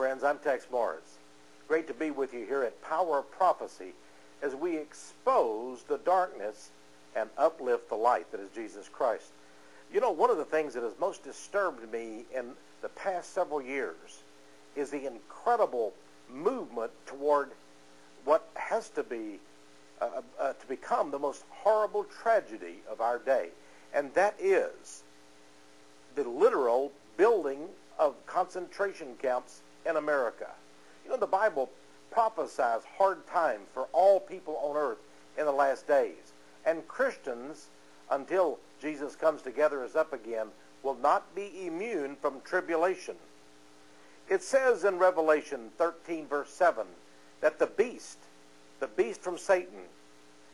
friends. I'm Texe. Great to be with you here at Power of Prophecy as we expose the darkness and uplift the light that is Jesus Christ. You know, one of the things that has most disturbed me in the past several years is the incredible movement toward what has to be to become the most horrible tragedy of our day, and that is the literal building of concentration camps in America. You know, the Bible prophesies hard times for all people on earth in the last days, and Christians, until Jesus comes to gather us up again, will not be immune from tribulation. It says in Revelation 13 verse 7 that the beast from Satan,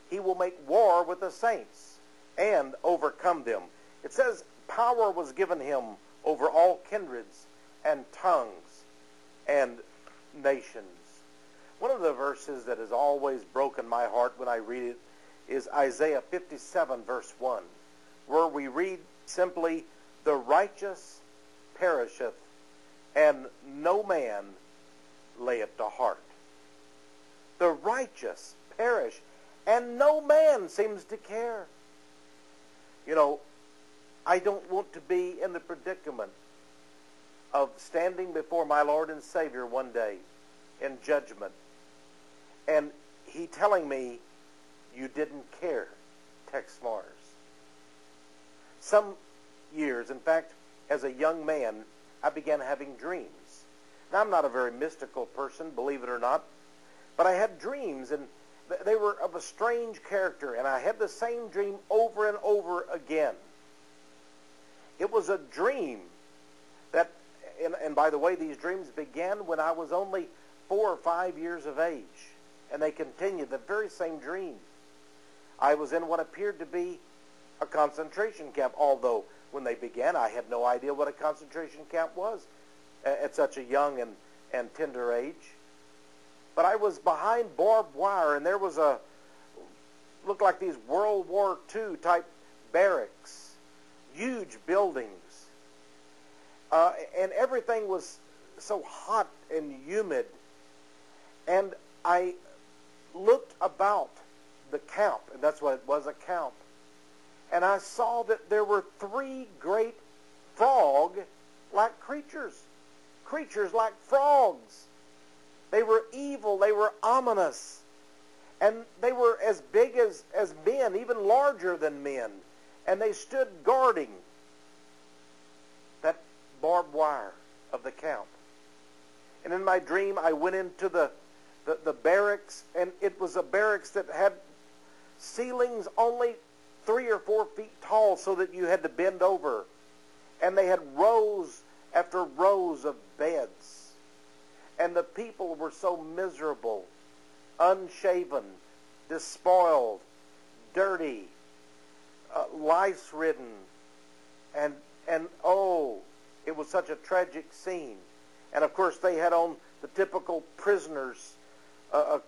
he will make war with the saints and overcome them. It says power was given him over all kindreds and tongues and nations. One of the verses that has always broken my heart when I read it is Isaiah 57 verse 1, where we read simply, "The righteous perisheth, and no man layeth to heart." The righteous perish, and no man seems to care. You know, I don't want to be in the predicament of standing before my Lord and Savior one day in judgment, and he telling me, "You didn't care, Texe Mars." Some years, in fact, as a young man, I began having dreams. Now, I'm not a very mystical person, believe it or not, but I had dreams, and they were of a strange character, and I had the same dream over and over again. It was a dream that, and by the way, these dreams began when I was only 4 or 5 years of age, and they continued, the very same dream. I was in what appeared to be a concentration camp, although when they began, I had no idea what a concentration camp was at such a young and tender age. But I was behind barbed wire, and there was looked like these World War II type barracks, huge buildings, and everything was so hot and humid. And I looked about the camp, and that's what it was, a camp, and I saw that there were 3 great frog-like creatures like frogs. They were evil, they were ominous, and they were as big as men, even larger than men, and they stood guarding that barbed wire of the camp. And in my dream, I went into the barracks, and it was a barracks that had ceilings only 3 or 4 feet tall, so that you had to bend over, and they had rows after rows of beds. And the people were so miserable, unshaven, despoiled, dirty, lice-ridden, and oh, it was such a tragic scene. And of course, they had on the typical prisoners'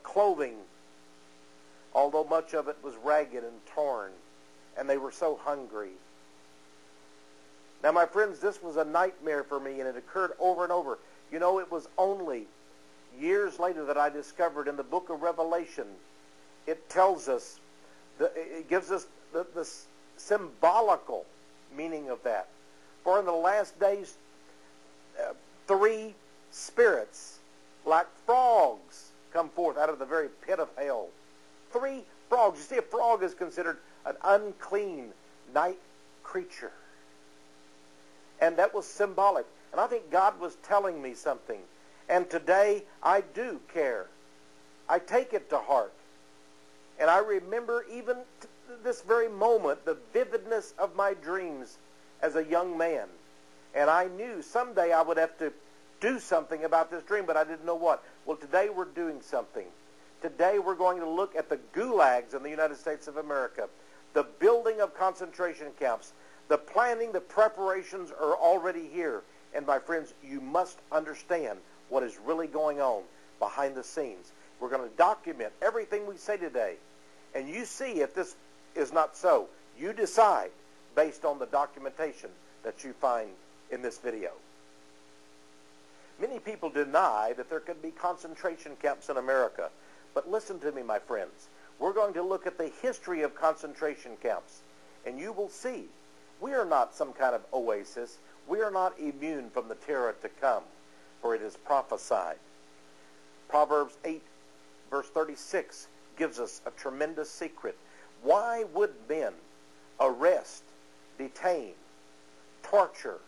clothing, although much of it was ragged and torn, and they were so hungry. Now, my friends, this was a nightmare for me, and it occurred over and over. You know, it was only years later that I discovered in the book of Revelation, it tells us, it gives us the symbolical meaning of that. For in the last days, 3 spirits like frogs come forth out of the very pit of hell. 3 frogs. You see, a frog is considered an unclean night creature. And that was symbolic. And I think God was telling me something. And today, I do care. I take it to heart. And I remember even this very moment, the vividness of my dreams as a young man. And I knew someday I would have to do something about this dream, but I didn't know what. Well, today we're doing something. Today we're going to look at the gulags in the United States of America, the building of concentration camps, the planning, the preparations are already here. And my friends, you must understand what is really going on behind the scenes. We're going to document everything we say today. And you see if this is not so. You decide based on the documentation that you find in this video. Many people deny that there could be concentration camps in America. But listen to me, my friends. We're going to look at the history of concentration camps, and you will see we are not some kind of oasis. We are not immune from the terror to come, for it is prophesied. Proverbs 8, verse 36 gives us a tremendous secret. Why would men arrest, detain, torture,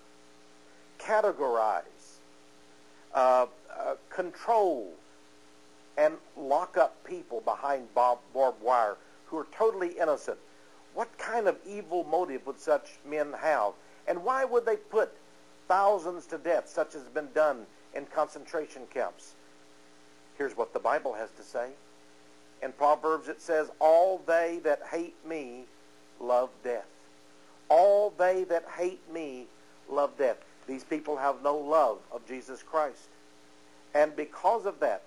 categorize, control, and lock up people behind barbed wire who are totally innocent? What kind of evil motive would such men have? And why would they put thousands to death, such as has been done in concentration camps? Here's what the Bible has to say. In Proverbs it says, all they that hate me love death. All they that hate me love death. These people have no love of Jesus Christ. And because of that,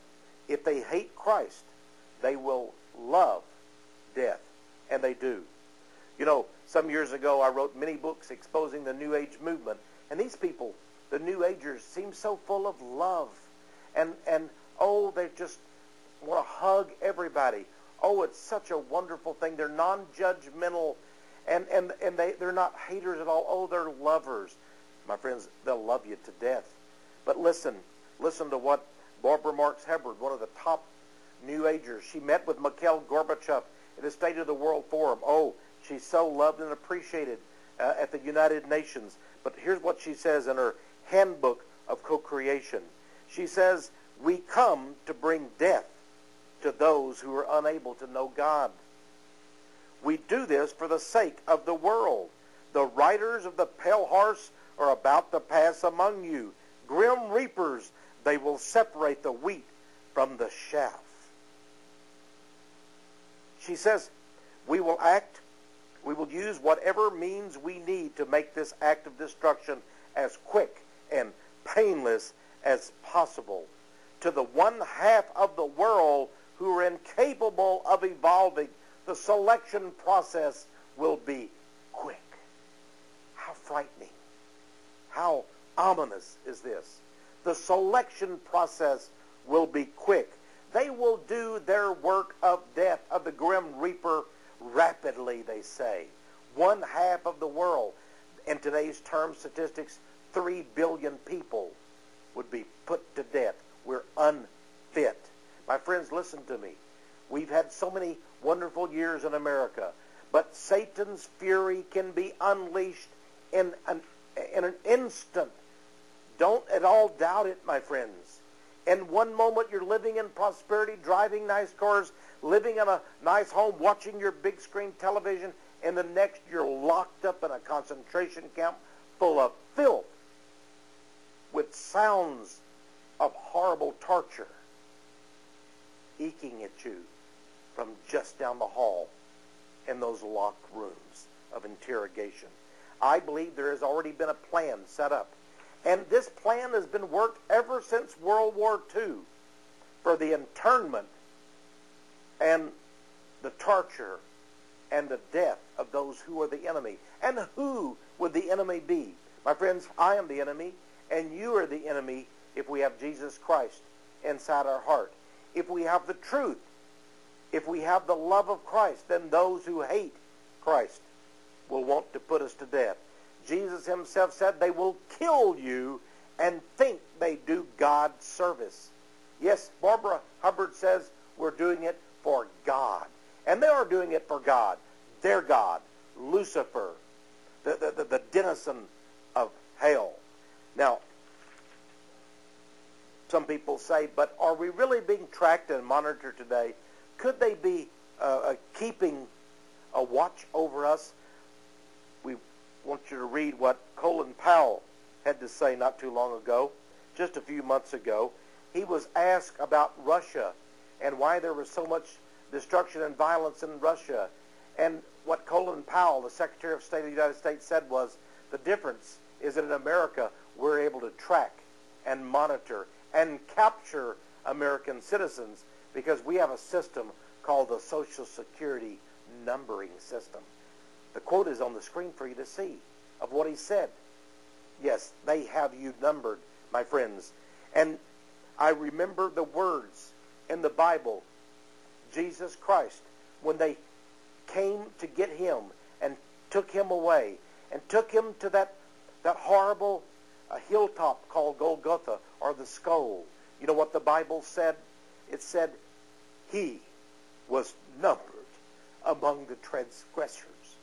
if they hate Christ, they will love death. And they do. You know, some years ago I wrote many books exposing the New Age movement. And these people, the New Agers, seem so full of love. And oh, they just want to hug everybody. Oh, it's such a wonderful thing. They're non-judgmental. And they're not haters at all. Oh, they're lovers. My friends, they'll love you to death. But listen to what Barbara Marx Hubbard, one of the top New Agers, she met with Mikhail Gorbachev at the State of the World Forum. Oh, she's so loved and appreciated at the United Nations. But here's what she says in her handbook of co-creation. She says, we come to bring death to those who are unable to know God. We do this for the sake of the world. The riders of the pale horse are about to pass among you. Grim reapers, they will separate the wheat from the chaff. She says, we will use whatever means we need to make this act of destruction as quick and painless as possible. To the one half of the world who are incapable of evolving, the selection process will be quick. How frightening. How ominous is this? The selection process will be quick. They will do their work of death, of the grim reaper, rapidly, they say. One half of the world, in today's term statistics, 3 billion people would be put to death. We're unfit. My friends, listen to me. We've had so many wonderful years in America, but Satan's fury can be unleashed in an instant. Don't at all doubt it, my friends. In one moment you're living in prosperity, driving nice cars, living in a nice home, watching your big screen television, and the next you're locked up in a concentration camp full of filth with sounds of horrible torture eking at you from just down the hall in those locked rooms of interrogation. I believe there has already been a plan set up. And this plan has been worked ever since World War II for the internment and the torture and the death of those who are the enemy. And who would the enemy be? My friends, I am the enemy, and you are the enemy if we have Jesus Christ inside our heart. If we have the truth, if we have the love of Christ, then those who hate Christ will want to put us to death. Jesus himself said they will kill you and think they do God's service. Yes, Barbara Hubbard says we're doing it for God. And they are doing it for God. Their God, Lucifer, the denizen of hell. Now, some people say, but are we really being tracked and monitored today? Could they be keeping a watch over us? We want you to read what Colin Powell had to say not too long ago, just a few months ago. He was asked about Russia and why there was so much destruction and violence in Russia. And what Colin Powell, the Secretary of State of the United States, said was, the difference is that in America we're able to track and monitor and capture American citizens because we have a system called the Social Security numbering system. The quote is on the screen for you to see of what he said. Yes, they have you numbered, my friends. And I remember the words in the Bible, Jesus Christ, when they came to get him and took him away and took him to that horrible hilltop called Golgotha, or the skull. You know what the Bible said? It said he was numbered among the transgressors.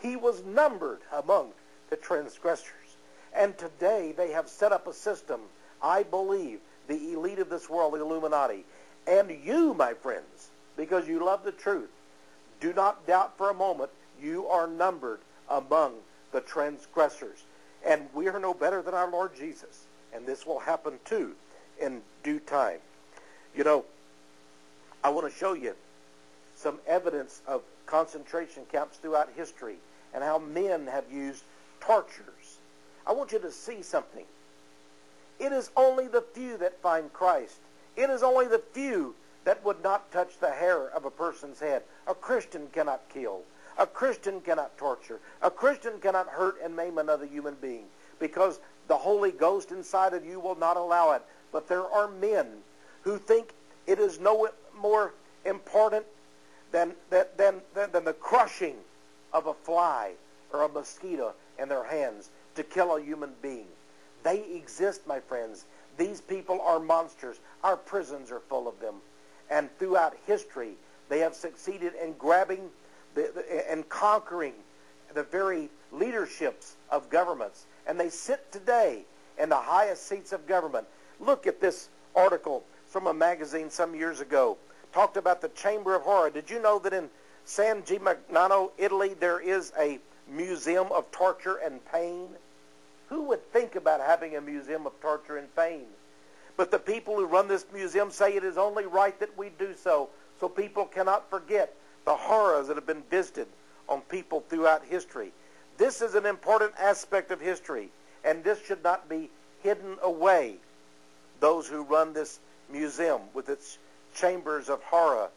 He was numbered among the transgressors. And today they have set up a system, I believe, the elite of this world, the Illuminati. And you, my friends, because you love the truth, do not doubt for a moment you are numbered among the transgressors. And we are no better than our Lord Jesus. And this will happen too in due time. You know, I want to show you some evidence of concentration camps throughout history and how men have used tortures. I want you to see something. It is only the few that find Christ. It is only the few that would not touch the hair of a person's head. A Christian cannot kill. A Christian cannot torture. A Christian cannot hurt and maim another human being, because the Holy Ghost inside of you will not allow it. But there are men who think it is no more important than the crushing of a fly or a mosquito in their hands to kill a human being. They exist, my friends. These people are monsters. Our prisons are full of them. And throughout history, they have succeeded in grabbing and conquering the very leaderships of governments. And they sit today in the highest seats of government. Look at this article from a magazine some years ago. Talked about the Chamber of Horror. Did you know that in San Gimignano, Italy, there is a museum of torture and pain? Who would think about having a museum of torture and pain? But the people who run this museum say it is only right that we do so people cannot forget the horrors that have been visited on people throughout history. This is an important aspect of history, and this should not be hidden away. Those who run this museum with its chambers of horror,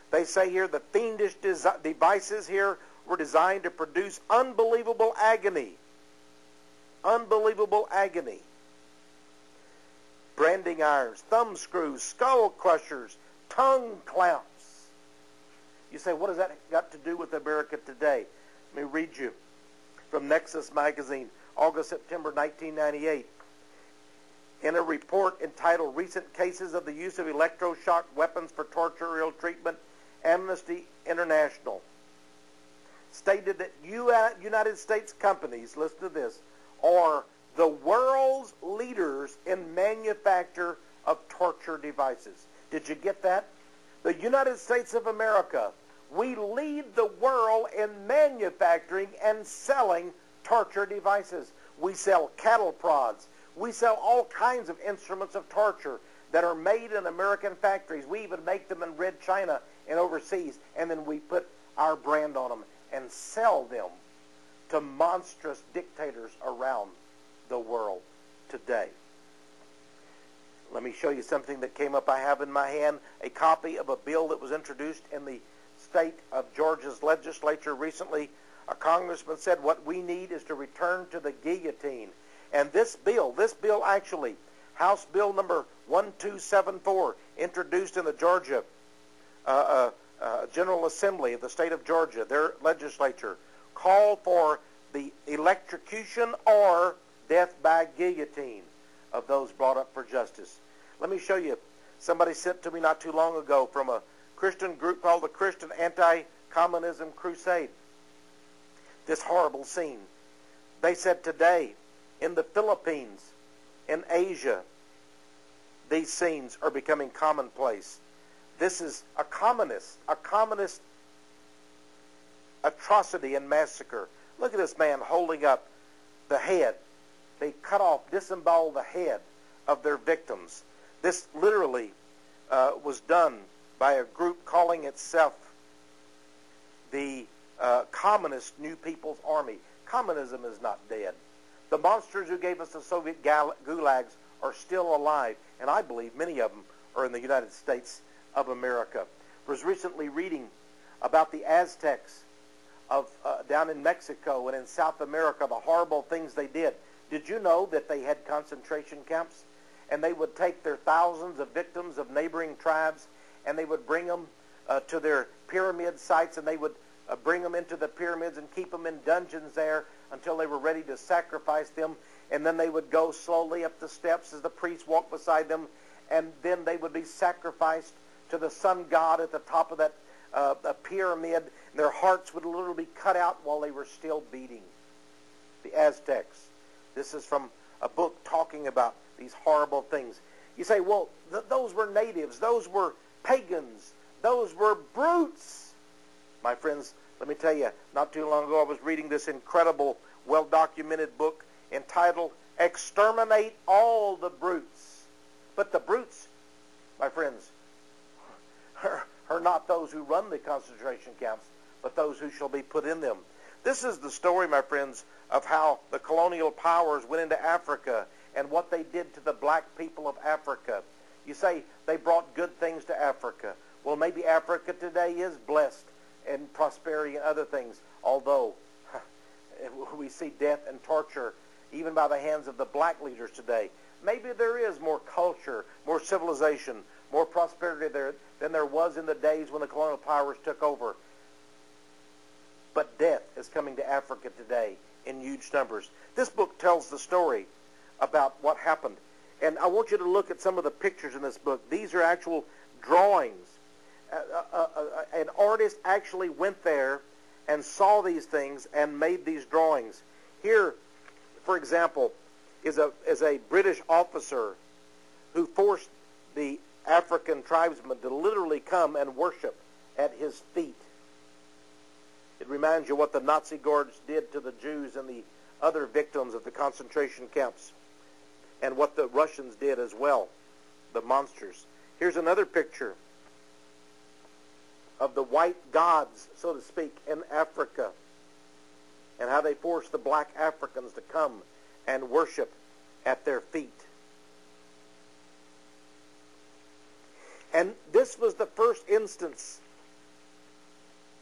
they say here the fiendish devices here were designed to produce unbelievable agony. Unbelievable agony. Branding irons, thumb screws, skull crushers, tongue clamps. You say, what has that got to do with America today? Let me read you from Nexus magazine, August, September 1998. In a report entitled Recent Cases of the Use of Electroshock Weapons for Torture or Ill Treatment, Amnesty International stated that United States companies, listen to this, are the world's leaders in manufacture of torture devices. Did you get that? The United States of America, we lead the world in manufacturing and selling torture devices. We sell cattle prods. We sell all kinds of instruments of torture that are made in American factories. We even make them in Red China and overseas, and then we put our brand on them and sell them to monstrous dictators around the world today. Let me show you something that came up. I have in my hand a copy of a bill that was introduced in the state of Georgia's legislature recently. A congressman said what we need is to return to the guillotine. And this bill actually, House Bill number 1274, introduced in the Georgia General Assembly of the state of Georgia, their legislature, called for the electrocution or death by guillotine of those brought up for justice. Let me show you. Somebody sent to me not too long ago from a Christian group called the Christian Anti-Communism Crusade. This horrible scene. They said today in the Philippines, in Asia, these scenes are becoming commonplace. This is a communist atrocity and massacre. Look at this man holding up the head. They cut off, disembowel the head of their victims. This literally was done by a group calling itself the Communist New People's Army. Communism is not dead. The monsters who gave us the Soviet gulags are still alive, and I believe many of them are in the United States of America. I was recently reading about the Aztecs of down in Mexico and in South America, the horrible things they did. Did you know that they had concentration camps? and they would take their thousands of victims of neighboring tribes, and they would bring them to their pyramid sites, and they would bring them into the pyramids and keep them in dungeons there until they were ready to sacrifice them. And then they would go slowly up the steps as the priests walked beside them, and then they would be sacrificed to the sun god at the top of that pyramid. And their hearts would literally be cut out while they were still beating. The Aztecs. This is from a book talking about these horrible things. You say, well, those were natives. Those were pagans. Those were brutes. My friends, let me tell you, not too long ago I was reading this incredible, well-documented book entitled Exterminate All the Brutes. But the brutes, my friends, are not those who run the concentration camps, but those who shall be put in them. This is the story, my friends, of how the colonial powers went into Africa and what they did to the black people of Africa. You say they brought good things to Africa. Well, maybe Africa today is blessed in prosperity and other things, although we see death and torture even by the hands of the black leaders today. Maybe there is more culture, more civilization, more prosperity there than there was in the days when the colonial powers took over. But death is coming to Africa today in huge numbers. This book tells the story about what happened. And I want you to look at some of the pictures in this book. These are actual drawings. An artist actually went there and saw these things and made these drawings. Here, for example, is a British officer who forced the African tribesmen to literally come and worship at his feet. It reminds you what the Nazi guards did to the Jews and the other victims of the concentration camps, and what the Russians did as well, the monsters. Here's another picture of the white gods, so to speak, in Africa, and how they forced the black Africans to come and worship at their feet. And this was the first instance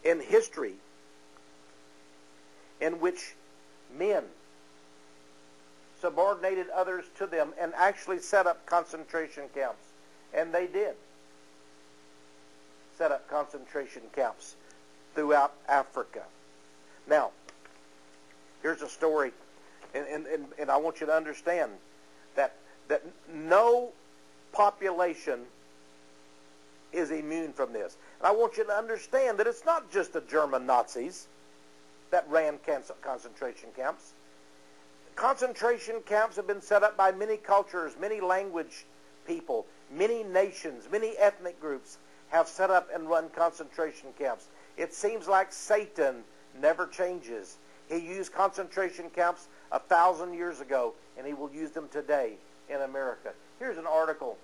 in history in which men subordinated others to them and actually set up concentration camps. And they did set up concentration camps throughout Africa. Now, here's a story, and I want you to understand that no population is immune from this. And I want you to understand that it's not just the German Nazis that ran concentration camps. Concentration camps have been set up by many cultures, many language people, many nations, many ethnic groups have set up and run concentration camps. It seems like Satan never changes. He used concentration camps 1,000 years ago, and he will use them today in America. Here's an article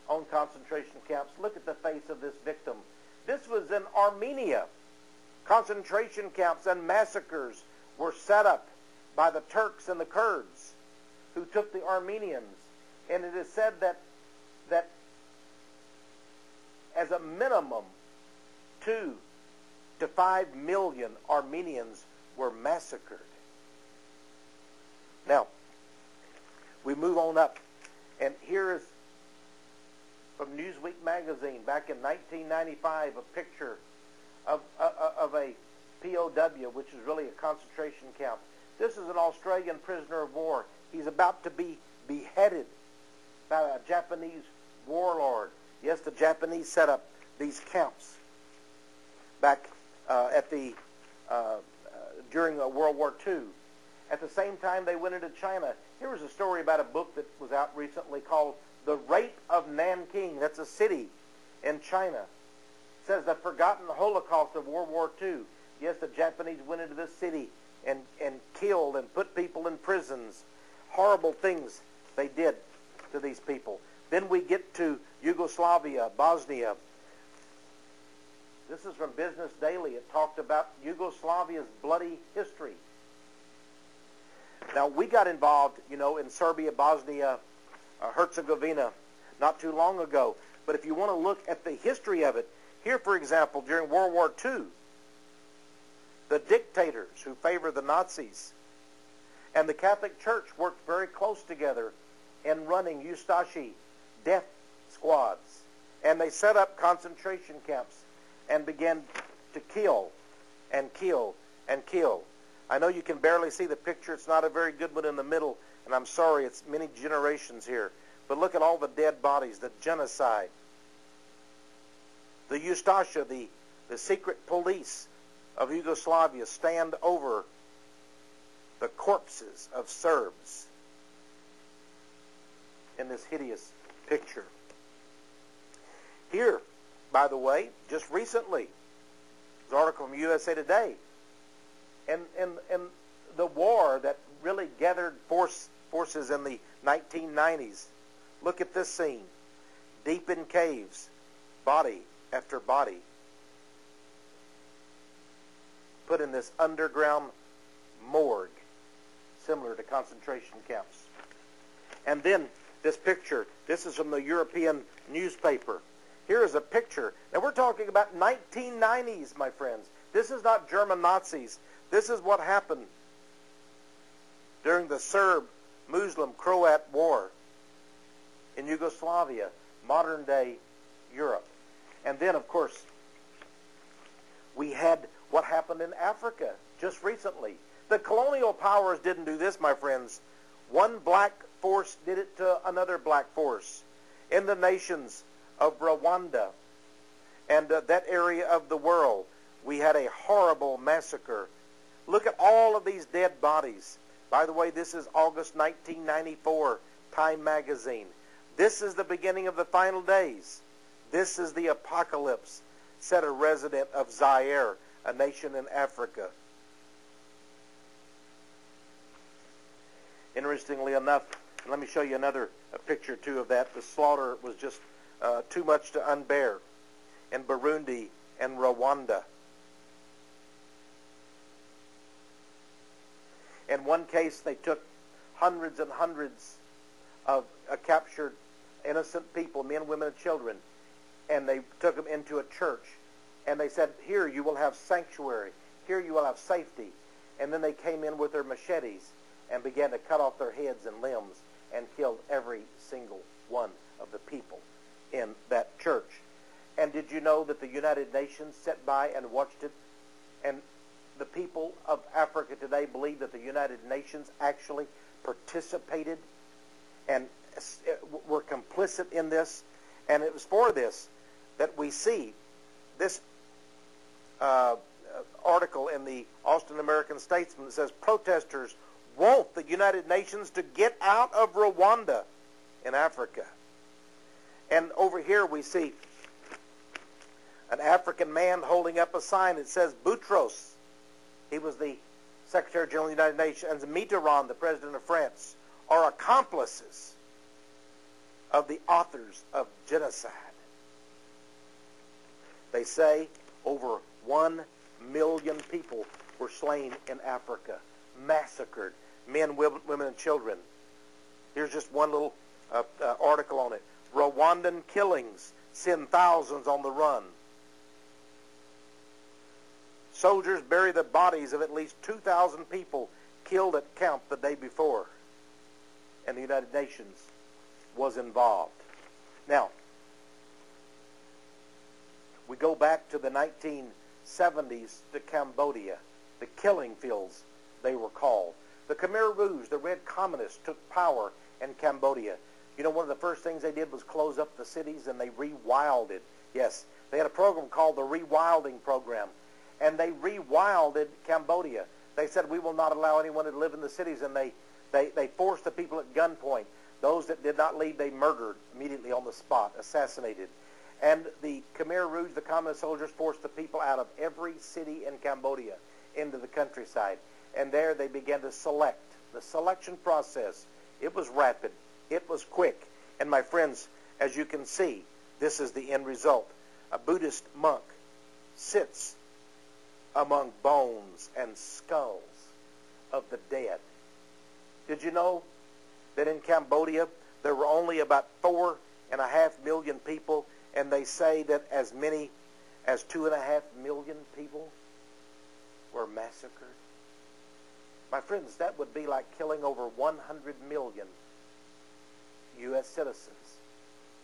on concentration camps. Look at the face of this victim. This was in Armenia. Concentration camps and massacres were set up by the Turks and the Kurds who took the Armenians. And it is said that as a minimum 2 to 5 million Armenians were massacred. Now, we move on up, and here is from Newsweek magazine back in 1995, a picture of a POW, which is really a concentration camp. This is an Australian prisoner of war. He's about to be beheaded by a Japanese warlord. Yes, the Japanese set up these camps back during World War II. At the same time, they went into China. Here was a story about a book that was out recently called The Rape of Nanking. That's a city in China. It says the forgotten Holocaust of World War II. Yes, the Japanese went into this city and killed and put people in prisons. Horrible things they did to these people. Then we get to Yugoslavia, Bosnia. This is from Business Daily. It talked about Yugoslavia's bloody history. Now, we got involved, in Serbia, Bosnia, Herzegovina not too long ago. But if you want to look at the history of it, here, for example, during World War II, the dictators who favored the Nazis and the Catholic Church worked very close together and running Ustashi death squads. And they set up concentration camps and began to kill and kill and kill. I know you can barely see the picture. It's not a very good one in the middle, and I'm sorry, it's many generations here. But look at all the dead bodies, the genocide. The Ustasha, the secret police of Yugoslavia, stand over the corpses of Serbs in this hideous picture. Here, by the way, just recently, there's an article from USA Today, and the war that really gathered forces in the 1990s. Look at this scene. Deep in caves, body after body, put in this underground morgue, similar to concentration camps. And then this picture, this is from the European newspaper. Here is a picture. Now we're talking about 1990s, my friends. This is not German Nazis. This is what happened during the Serb-Muslim-Croat war in Yugoslavia, modern-day Europe. And then, of course, we had what happened in Africa just recently. The colonial powers didn't do this, my friends. One black force did it to another black force in the nations of Rwanda and that area of the world. We had a horrible massacre. Look at all of these dead bodies. By the way, this is August 1994, Time magazine. This is the beginning of the final days. This is the apocalypse, said a resident of Zaire, a nation in Africa. Interestingly enough, let me show you another picture too of that. The slaughter was just too much to unbear in Burundi and Rwanda. In one case, they took hundreds and hundreds of captured innocent people, men, women, and children, and they took them into a church. And they said, here you will have sanctuary. Here you will have safety. And then they came in with their machetes and began to cut off their heads and limbs and killed every single one of the people in that church. And did you know that the United Nations sat by and watched it? And the people of Africa today believe that the United Nations actually participated and were complicit in this. And it was for this that we see this article in the Austin American Statesman that says protesters want the United Nations to get out of Rwanda in Africa. And over here we see an African man holding up a sign that says Boutros. He was the Secretary General of the United Nations, and Mitterrand, the President of France, are accomplices of the authors of genocide. They say over 1 million people were slain in Africa, massacred, men, women, and children. Here's just one little article on it. Rwandan killings send thousands on the run. Soldiers bury the bodies of at least 2,000 people killed at camp the day before. And the United Nations was involved. Now, we go back to the 1970s to Cambodia. The killing fields, they were called. The Khmer Rouge, the Red Communists, took power in Cambodia. You know, one of the first things they did was close up the cities, and they rewilded. Yes, they had a program called the Rewilding Program. And they rewilded Cambodia. They said, we will not allow anyone to live in the cities, and they forced the people at gunpoint. Those that did not leave, they murdered immediately on the spot, assassinated. And the Khmer Rouge, the communist soldiers, forced the people out of every city in Cambodia into the countryside. And there they began to select. The selection process, it was rapid. It was quick. And my friends, as you can see, this is the end result. A Buddhist monk sits among bones and skulls of the dead. Did you know that in Cambodia there were only about 4.5 million people, and they say that as many as 2.5 million people were massacred? My friends, that would be like killing over 100 million U.S. citizens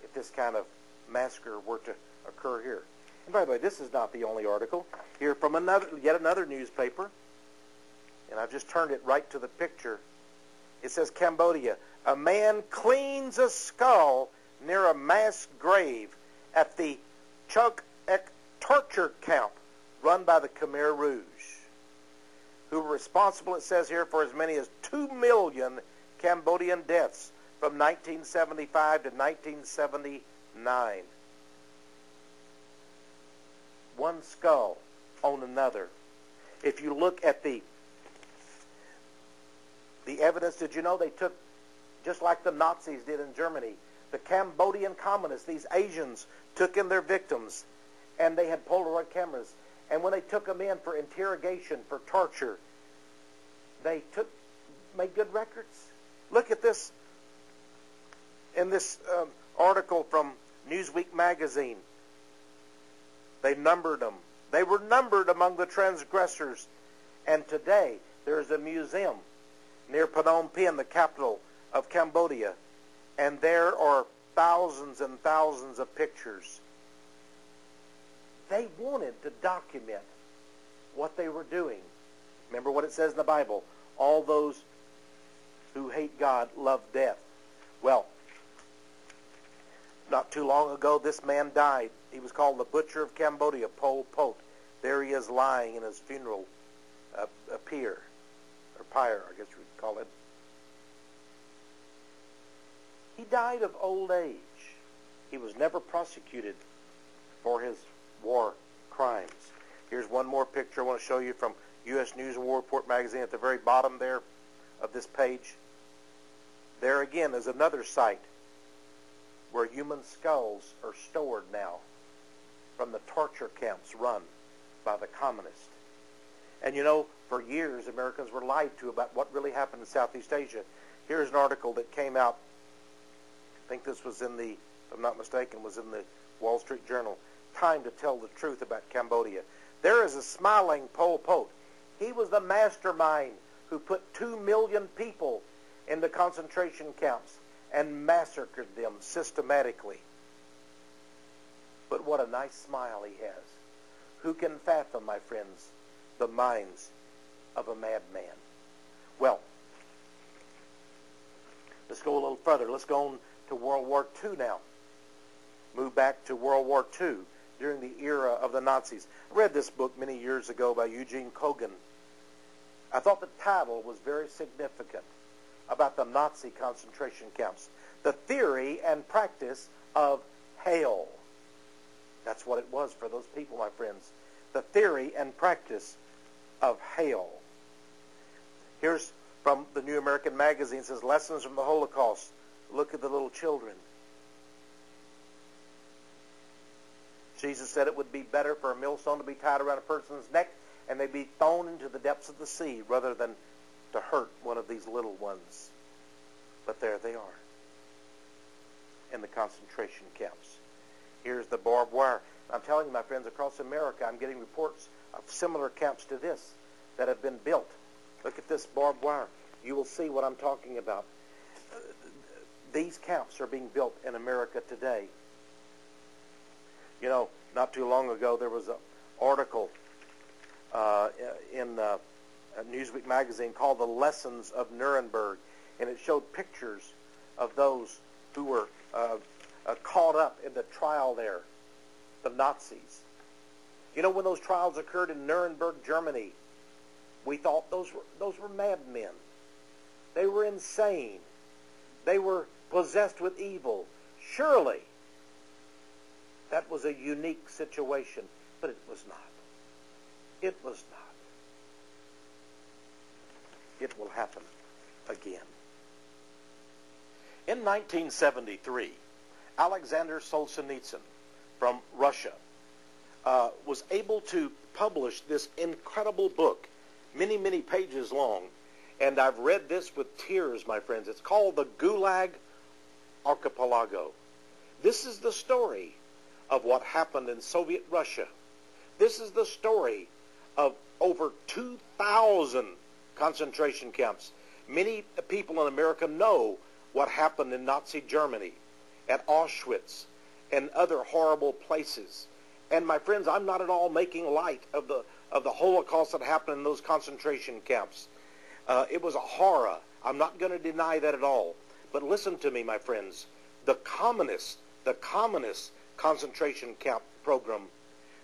if this kind of massacre were to occur here. And by the way, this is not the only article. Here from yet another newspaper, and I've just turned it right to the picture. It says, Cambodia, a man cleans a skull near a mass grave at the Chuk Ek torture camp run by the Khmer Rouge, who were responsible, it says here, for as many as 2 million Cambodian deaths from 1975 to 1979. One skull on another. If you look at the evidence, did you know they took, just like the Nazis did in Germany, the Cambodian communists, these Asians, took in their victims, and they had Polaroid cameras. And when they took them in for interrogation, for torture, they made good records. Look at this in this article from Newsweek magazine. They numbered them. They were numbered among the transgressors. And today, there is a museum near Phnom Penh, the capital of Cambodia, and there are thousands and thousands of pictures. They wanted to document what they were doing. Remember what it says in the Bible, all those who hate God love death. Well, not too long ago, this man died. He was called the Butcher of Cambodia, Pol Pot. There he is lying in his funeral pyre, I guess you would call it. He died of old age. He was never prosecuted for his war crimes. Here's one more picture I want to show you from U.S. News and War Report magazine at the very bottom there of this page. There again is another site where human skulls are stored now from the torture camps run by the communists. And you know, for years Americans were lied to about what really happened in Southeast Asia. Here's an article that came out, I think this was in the, if I'm not mistaken, was in the Wall Street Journal. Time to tell the truth about Cambodia. There is a smiling Pol Pot. He was the mastermind who put 2 million people into concentration camps and massacred them systematically. But what a nice smile he has. Who can fathom, my friends, the minds of a madman? Well, let's go a little further. Let's go on to World War II now. Move back to World War II during the era of the Nazis. I read this book many years ago by Eugene Kogan. I thought the title was very significant about the Nazi concentration camps. The theory and practice of hell. That's what it was for those people, my friends. The theory and practice of hell. Here's from the New American Magazine. It says, Lessons from the Holocaust. Look at the little children. Jesus said it would be better for a millstone to be tied around a person's neck and they be thrown into the depths of the sea rather than to hurt one of these little ones. But there they are in the concentration camps. Here's the barbed wire. I'm telling you, my friends, across America, I'm getting reports of similar camps to this that have been built. Look at this barbed wire. You will see what I'm talking about. These camps are being built in America today. You know, not too long ago, there was an article in a Newsweek magazine called The Lessons of Nuremberg, and it showed pictures of those who were caught up in the trial there, the Nazis. You know, when those trials occurred in Nuremberg, Germany, we thought those were madmen. They were insane. They were possessed with evil. Surely, that was a unique situation, but it was not. It was not. It will happen again. In 1973, Alexander Solzhenitsyn from Russia was able to publish this incredible book, many, many pages long, and I've read this with tears, my friends. It's called The Gulag Archipelago. This is the story of what happened in Soviet Russia. This is the story of over 2,000 concentration camps. Many people in America know what happened in Nazi Germany, at Auschwitz, and other horrible places. And my friends, I'm not at all making light of the Holocaust that happened in those concentration camps. It was a horror. I'm not going to deny that at all. But listen to me, my friends. The communist concentration camp program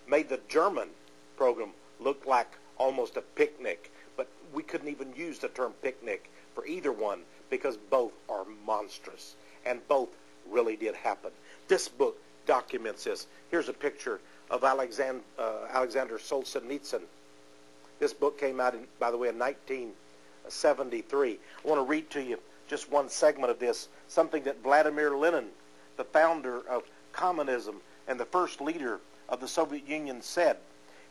made the German program look like almost a picnic. But we couldn't even use the term picnic for either one because both are monstrous. And both really did happen. This book documents this. Here's a picture of Alexander Solzhenitsyn. This book came out, by the way, in 1973. I want to read to you just one segment of this, something that Vladimir Lenin, the founder of communism and the first leader of the Soviet Union, said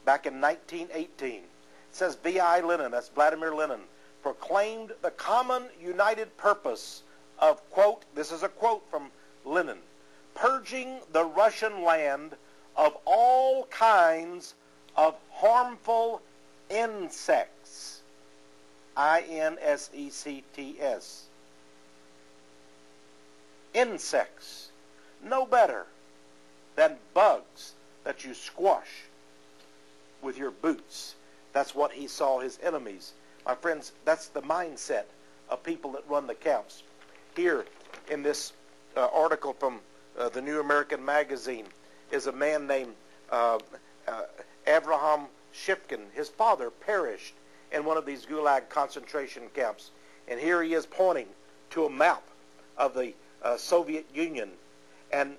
back in 1918. It says, V.I. Lenin, that's Vladimir Lenin, proclaimed the common united purpose of, quote, this is a quote from Lenin, purging the Russian land of all kinds of harmful insects. I-N-S-E-C-T-S. Insects. No better than bugs that you squash with your boots. That's what he saw his enemies. My friends, that's the mindset of people that run the camps. Here in this article from the New American Magazine is a man named Avraham Shifkin. His father perished in one of these Gulag concentration camps. And here he is pointing to a map of the Soviet Union. And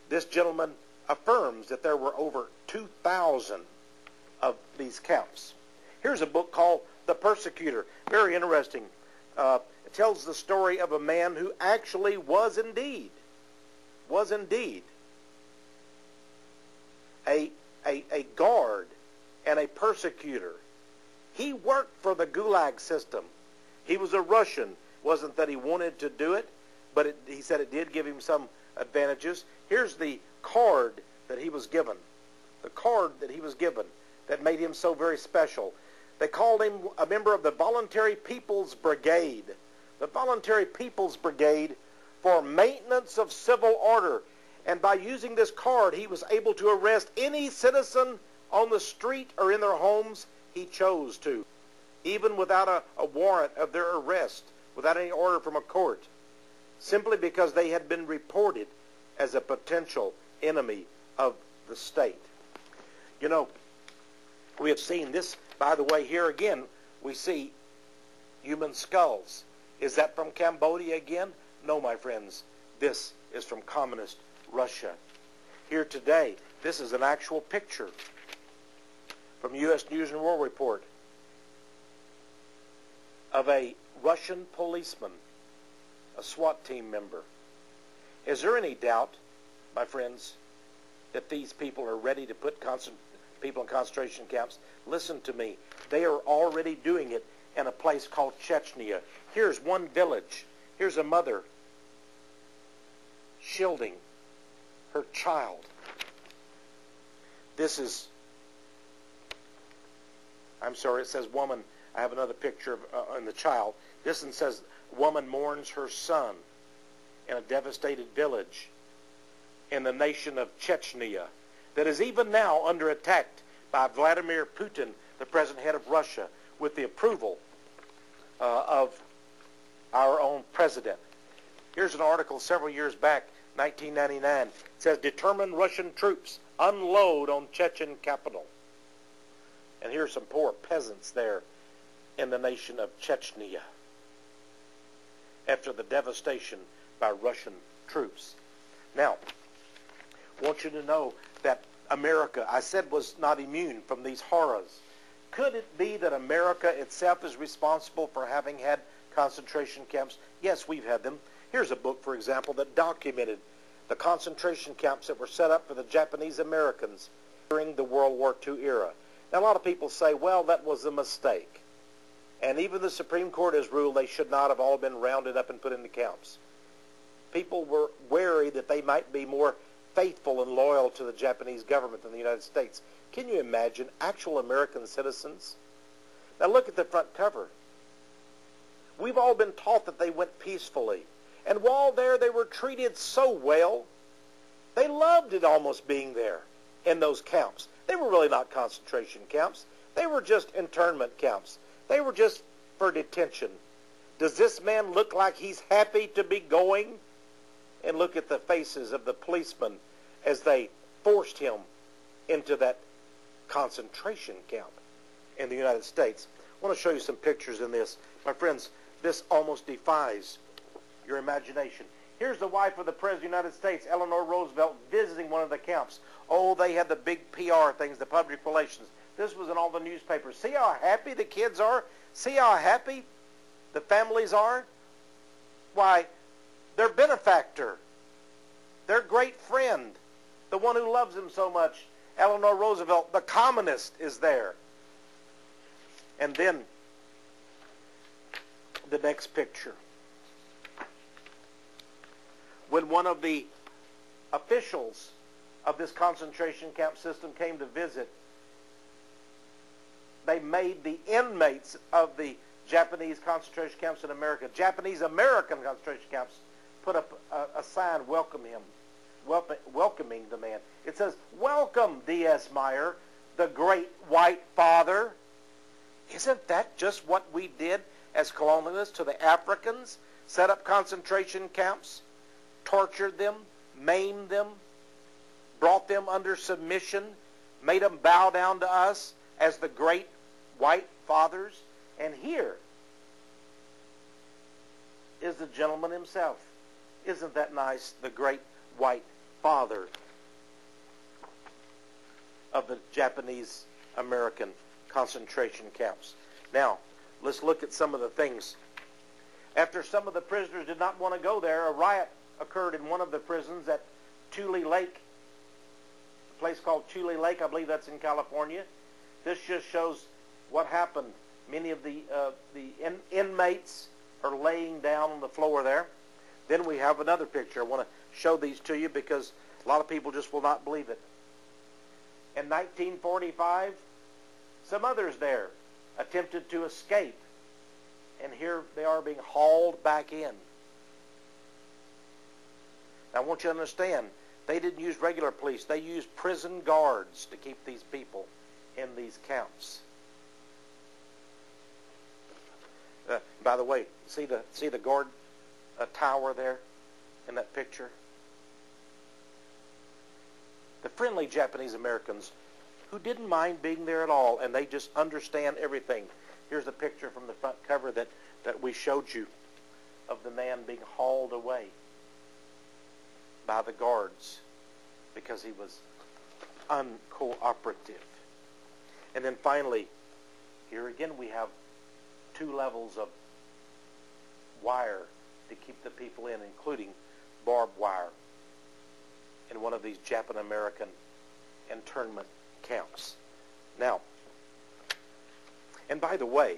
this gentleman affirms that there were over 2,000 of these camps. Here's a book called The Persecutor. Very interesting. It tells the story of a man who actually was indeed a guard and a persecutor. He worked for the Gulag system. He was a Russian. Wasn't that he wanted to do it, but he said it did give him some advantages. Here's the card that he was given. The card that he was given that made him so very special. They called him a member of the Voluntary People's Brigade. The Voluntary People's Brigade for maintenance of civil order. And by using this card, he was able to arrest any citizen on the street or in their homes he chose to, even without a warrant of their arrest, without any order from a court, simply because they had been reported as a potential enemy of the state. You know, we have seen this, by the way, here again, we see human skulls. Is that from Cambodia again? No, my friends. This is from communist Russia. Here today, this is an actual picture from U.S. News and World Report of a Russian policeman, a SWAT team member. Is there any doubt, my friends, that these people are ready to put people in concentration camps? Listen to me. They are already doing it in a place called Chechnya. Here's one village. Here's a mother shielding her child. This is, I'm sorry, it says woman. I have another picture of in the child. This one says woman mourns her son in a devastated village in the nation of Chechnya that is even now under attack by Vladimir Putin, the present head of Russia, with the approval of our own president. Here's an article several years back, 1999. It says, determined Russian troops unload on Chechen capital. And here's some poor peasants there in the nation of Chechnya after the devastation by Russian troops. Now, I want you to know that America, I said, was not immune from these horrors. Could it be that America itself is responsible for having had concentration camps? Yes, we've had them. Here's a book, for example, that documented the concentration camps that were set up for the Japanese Americans during the World War II era. Now, a lot of people say, well, that was a mistake. And even the Supreme Court has ruled they should not have all been rounded up and put into camps. People were wary that they might be more faithful and loyal to the Japanese government than the United States. Can you imagine actual American citizens? Now look at the front cover. We've all been taught that they went peacefully And while there, they were treated so well. They loved it almost being there in those camps. They were really not concentration camps. They were just internment camps. They were just for detention. Does this man look like he's happy to be going? And look at the faces of the policemen as they forced him into that concentration camp in the United States. I want to show you some pictures in this. My friends, this almost defies your imagination. Here's the wife of the President of the United States, Eleanor Roosevelt, visiting one of the camps. Oh, they had the big PR things, the public relations. This was in all the newspapers. See how happy the kids are? See how happy the families are? Why, their benefactor, their great friend, the one who loves them so much, Eleanor Roosevelt, the communist, is there. And then the next picture. When one of the officials of this concentration camp system came to visit, they made the inmates of the Japanese concentration camps in America, Japanese American concentration camps, put up a sign welcoming the man. It says, "Welcome, D.S. Meyer, the great white father." Isn't that just what we did as colonialists to the Africans? Set up concentration camps, tortured them, maimed them, brought them under submission, made them bow down to us as the great white fathers. And here is the gentleman himself. Isn't that nice? The great white father of the Japanese American concentration camps. Now, let's look at some of the things. After some of the prisoners did not want to go there, a riot occurred in one of the prisons at Tule Lake, a place called Tule Lake. I believe that's in California. This just shows what happened. Many of the inmates are laying down on the floor there. Then we have another picture. I want to show these to you because a lot of people just will not believe it. In 1945, some others there attempted to escape. And here they are being hauled back in. Now, I want you to understand, they didn't use regular police. They used prison guards to keep these people in these camps. By the way, see the guard tower there in that picture? The friendly Japanese Americans who didn't mind being there at all, and they just understand everything. Here's a picture from the front cover that we showed you of the man being hauled away by the guards because he was uncooperative. And then finally, here again we have 2 levels of wire to keep the people in, including barbed wire in one of these Japan-American internment camps. Now, and by the way,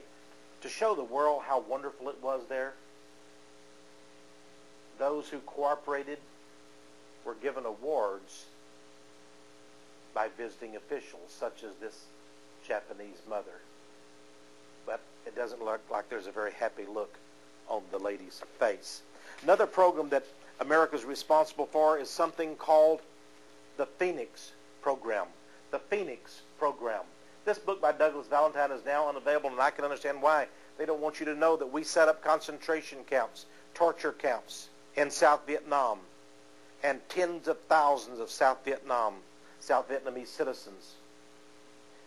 to show the world how wonderful it was there, those who cooperated were given awards by visiting officials, such as this Japanese mother. But it doesn't look like there's a very happy look on the lady's face. Another program that America is responsible for is something called the Phoenix Program. The Phoenix Program. This book by Douglas Valentine is now unavailable, and I can understand why. They don't want you to know that we set up concentration camps, torture camps in South Vietnam, and tens of thousands of South Vietnamese citizens.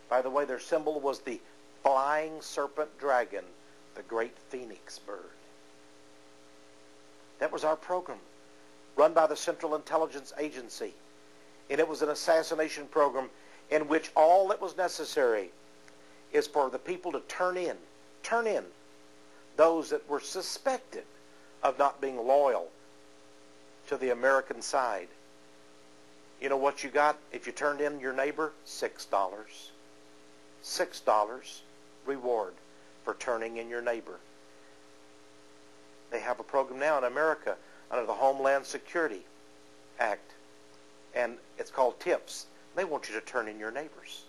By the way, their symbol was the flying serpent dragon, the great phoenix bird. That was our program, run by the Central Intelligence Agency. And it was an assassination program in which all that was necessary is for the people to turn in those that were suspected of not being loyal to the American side. You know what you got if you turned in your neighbor? $6. $6 reward for turning in your neighbor. They have a program now in America under the Homeland Security Act, and it's called TIPS. They want you to turn in your neighbors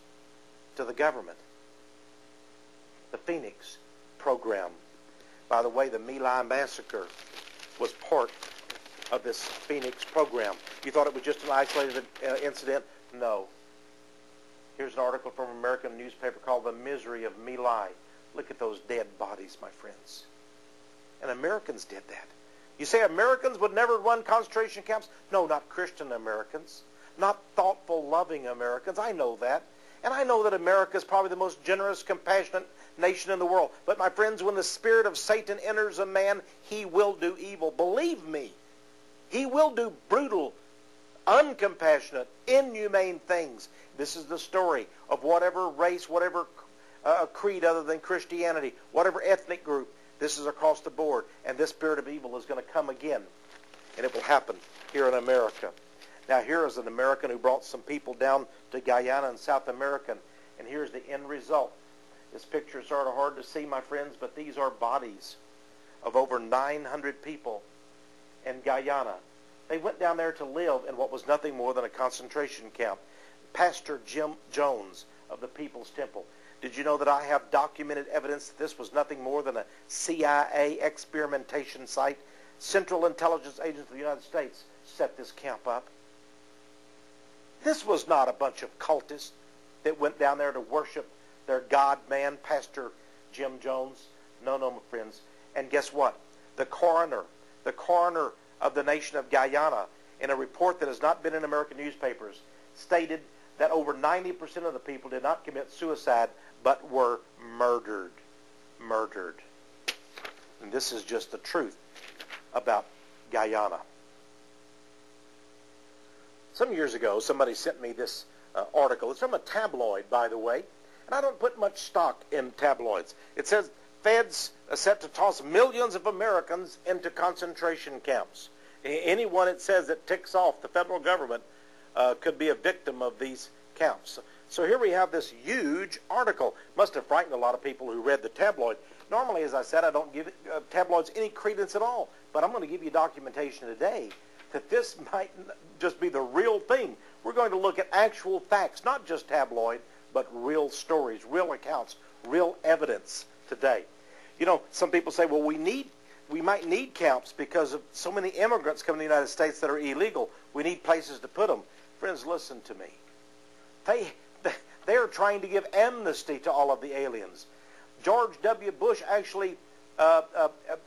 to the government. The Phoenix Program. By the way, the My Lai massacre was part of this Phoenix program. You thought it was just an isolated incident? No. Here's an article from an American newspaper called The Misery of My Lai. Look at those dead bodies, my friends. And Americans did that. You say Americans would never run concentration camps? No, not Christian Americans. Not thoughtful, loving Americans. I know that. And I know that America is probably the most generous, compassionate nation in the world. But my friends, when the spirit of Satan enters a man, he will do evil. Believe me. He will do brutal, uncompassionate, inhumane things. This is the story of whatever race, whatever creed other than Christianity, whatever ethnic group. This is across the board. And this spirit of evil is going to come again. And it will happen here in America. Now here is an American who brought some people down to Guyana in South America. And here's the end result. This picture is sort of hard to see, my friends, but these are bodies of over 900 people in Guyana. They went down there to live in what was nothing more than a concentration camp. Pastor Jim Jones of the People's Temple. Did you know that I have documented evidence that this was nothing more than a CIA experimentation site? Central Intelligence Agents of the United States set this camp up. This was not a bunch of cultists that went down there to worship their God-man, Pastor Jim Jones. No, my friends. And guess what? The coroner of the nation of Guyana, in a report that has not been in American newspapers, stated that over 90% of the people did not commit suicide, but were murdered. Murdered. And this is just the truth about Guyana. Some years ago, somebody sent me this article. It's from a tabloid, by the way. And I don't put much stock in tabloids. It says, Feds are set to toss millions of Americans into concentration camps. Anyone, it says, that ticks off the federal government could be a victim of these camps. So here we have this huge article. Must have frightened a lot of people who read the tabloid. Normally, as I said, I don't give tabloids any credence at all. But I'm going to give you documentation today that this might just be the real thing. We're going to look at actual facts, not just tabloid, but real stories, real accounts, real evidence today. You know, some people say, well, we might need camps because of so many immigrants coming to the United States that are illegal. We need places to put them. Friends, listen to me. They are trying to give amnesty to all of the aliens. George W. Bush actually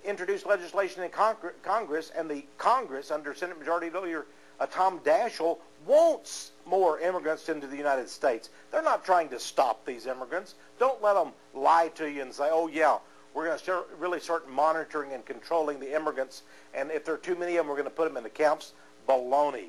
introduced legislation in Congress, and the Congress, under Senate Majority Leader Tom Daschle, wants more immigrants into the United States. They're not trying to stop these immigrants. Don't let them lie to you and say, oh, yeah, we're going to really start monitoring and controlling the immigrants, and if there are too many of them, we're going to put them in the camps. Baloney.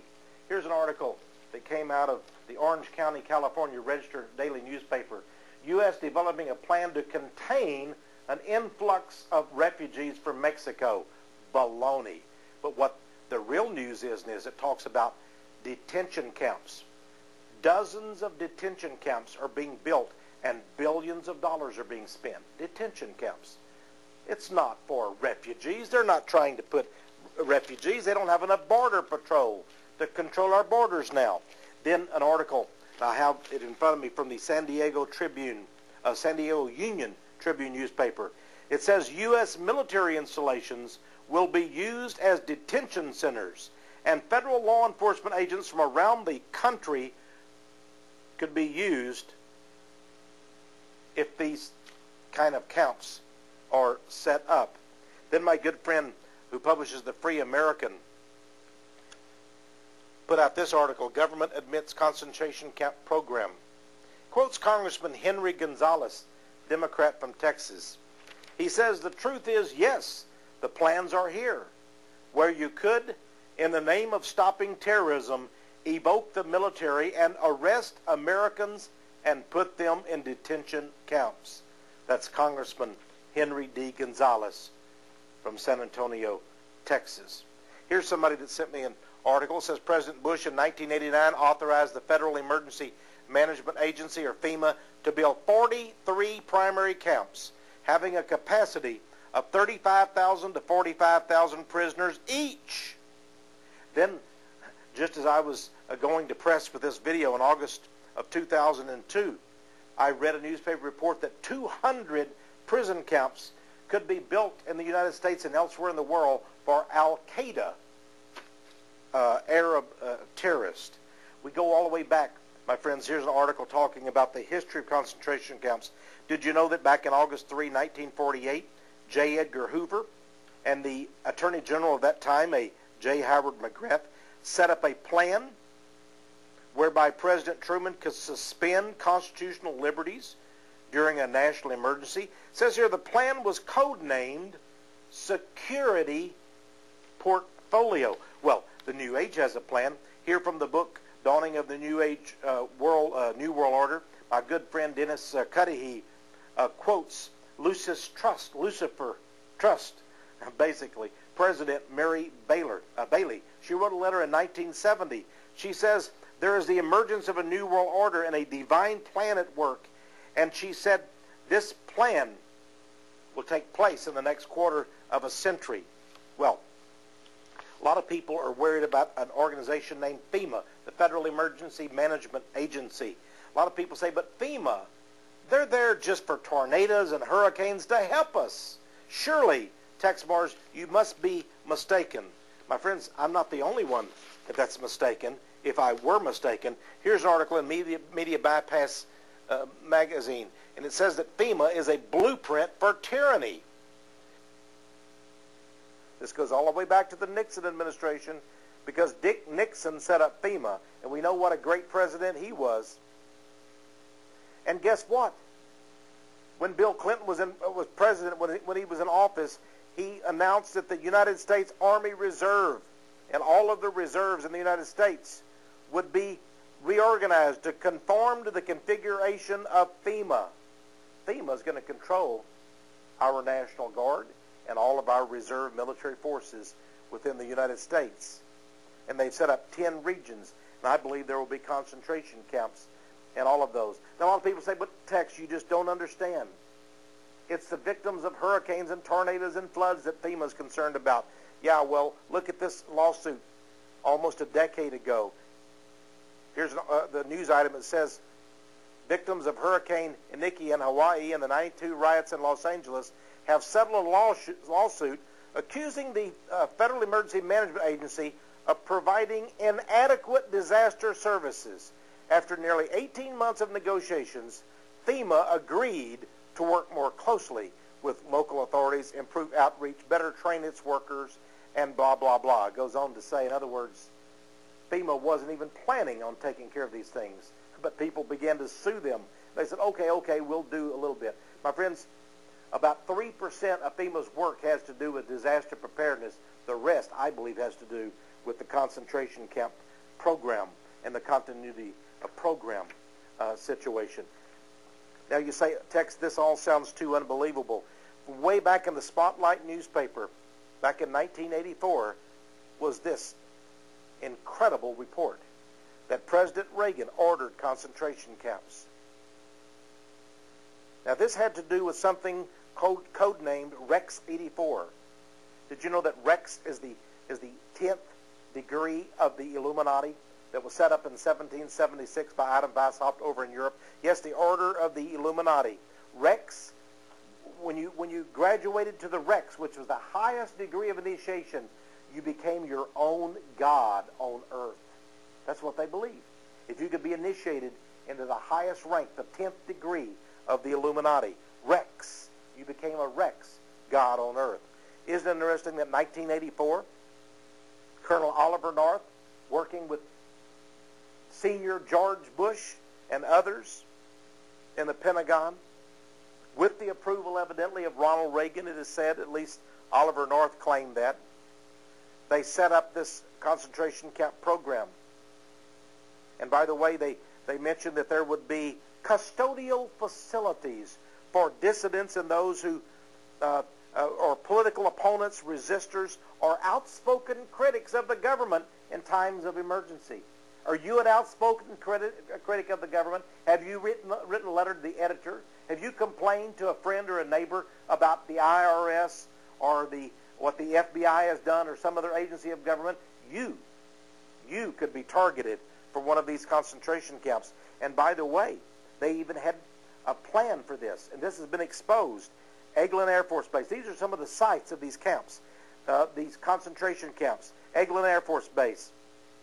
Here's an article that came out of the Orange County, California Register daily newspaper. U.S. developing a plan to contain an influx of refugees from Mexico. Baloney. But what the real news is it talks about detention camps. Dozens of detention camps are being built and billions of dollars are being spent. Detention camps. It's not for refugees. They're not trying to put refugees. They don't have enough border patrol to control our borders now. Then an article, I have it in front of me, from the San Diego Union Tribune newspaper. It says U.S. military installations will be used as detention centers, and federal law enforcement agents from around the country could be used if these kind of camps are set up. Then my good friend who publishes the Free American put out this article, Government Admits Concentration Camp Program. Quotes Congressman Henry Gonzalez, Democrat from Texas. He says, the truth is, yes, the plans are here, where you could, in the name of stopping terrorism, evoke the military and arrest Americans and put them in detention camps. That's Congressman Henry D. Gonzalez from San Antonio, Texas. Here's somebody that sent me an article. It says President Bush in 1989 authorized the Federal Emergency Management Agency, or FEMA, to build 43 primary camps having a capacity of 35,000 to 45,000 prisoners each. Then, just as I was going to press for this video in August of 2002, I read a newspaper report that 200 prison camps could be built in the United States and elsewhere in the world for Al Al-Qaeda Arab terrorist. We go all the way back, my friends. Here's an article talking about the history of concentration camps. Did you know that back in August 3, 1948, J. Edgar Hoover and the Attorney General of that time, a J. Howard McGrath, set up a plan whereby President Truman could suspend constitutional liberties during a national emergency? It says here the plan was codenamed Security Portfolio. Well, the New Age has a plan. Here from the book Dawning of the New Age New World Order, my good friend Dennis Cudahy quotes Lucifer Trust, basically, President Mary Bailey. She wrote a letter in 1970. She says, there is the emergence of a new world order and a divine plan at work. And she said, this plan will take place in the next quarter of a century. Well, a lot of people are worried about an organization named FEMA, the Federal Emergency Management Agency. A lot of people say, but FEMA, they're there just for tornadoes and hurricanes to help us. Surely, Texe Mars, you must be mistaken. My friends, I'm not the only one that's mistaken. If I were mistaken, here's an article in Media Bypass magazine, and it says that FEMA is a blueprint for tyranny. This goes all the way back to the Nixon administration, because Dick Nixon set up FEMA, and we know what a great president he was. And guess what? When Bill Clinton was president, when he was in office, he announced that the United States Army Reserve and all of the reserves in the United States would be reorganized to conform to the configuration of FEMA. FEMA is going to control our National Guard and all of our reserve military forces within the United States. And they've set up 10 regions, and I believe there will be concentration camps in all of those. Now, a lot of people say, but Texe, you just don't understand. It's the victims of hurricanes and tornadoes and floods that FEMA is concerned about. Yeah, well, look at this lawsuit almost a decade ago. Here's the news item that says, victims of Hurricane Iniki in Hawaii and the 92 riots in Los Angeles have settled a lawsuit accusing the Federal Emergency Management Agency of providing inadequate disaster services. After nearly 18 months of negotiations, FEMA agreed to work more closely with local authorities, improve outreach, better train its workers, and blah, blah, blah. It goes on to say, in other words, FEMA wasn't even planning on taking care of these things, but people began to sue them. They said, okay, we'll do a little bit. My friends, about 3% of FEMA's work has to do with disaster preparedness. The rest, I believe, has to do with the concentration camp program and the continuity of program situation. Now you say, Texe, this all sounds too unbelievable. Way back in the Spotlight newspaper, back in 1984, was this incredible report that President Reagan ordered concentration camps. Now this had to do with something codenamed Rex 84. Did you know that Rex is the 10th degree of the Illuminati that was set up in 1776 by Adam Weishaupt over in Europe? Yes, the Order of the Illuminati. Rex, when you graduated to the Rex, which was the highest degree of initiation, you became your own God on earth. That's what they believe. If you could be initiated into the highest rank, the 10th degree of the Illuminati, Rex, you became a Rex, God on earth. Isn't it interesting that in 1984, Colonel Oliver North, working with Senior George Bush and others in the Pentagon, with the approval evidently of Ronald Reagan, it is said, at least Oliver North claimed that, they set up this concentration camp program. And by the way, they mentioned that there would be custodial facilities for dissidents and those who or political opponents, resistors, or outspoken critics of the government in times of emergency. Are you an outspoken critic of the government? Have you written a letter to the editor? Have you complained to a friend or a neighbor about the IRS or what the FBI has done or some other agency of government? You could be targeted for one of these concentration camps. And by the way, they even had a plan for this, and this has been exposed. Eglin Air Force Base. These are some of the sites of these camps. these concentration camps. Eglin Air Force Base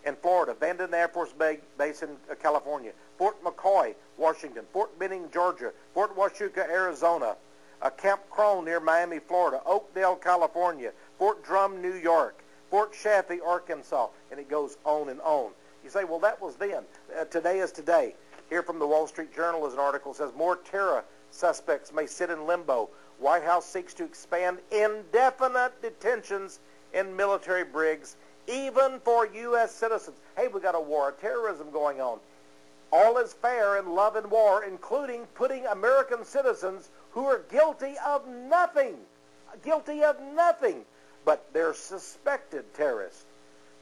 in Florida, Vanden Air Force Base in California, Fort McCoy, Washington, Fort Benning, Georgia, Fort Huachuca, Arizona, Camp Crone near Miami, Florida, Oakdale, California, Fort Drum, New York, Fort Chaffee, Arkansas, and it goes on and on. You say, well, that was then. Today is today. Here from the Wall Street Journal is an article that says more terror suspects may sit in limbo. White House seeks to expand indefinite detentions in military brigs, even for U.S. citizens. Hey, we got a war of terrorism going on. All is fair in love and war, including putting American citizens who are guilty of nothing, but they're suspected terrorists.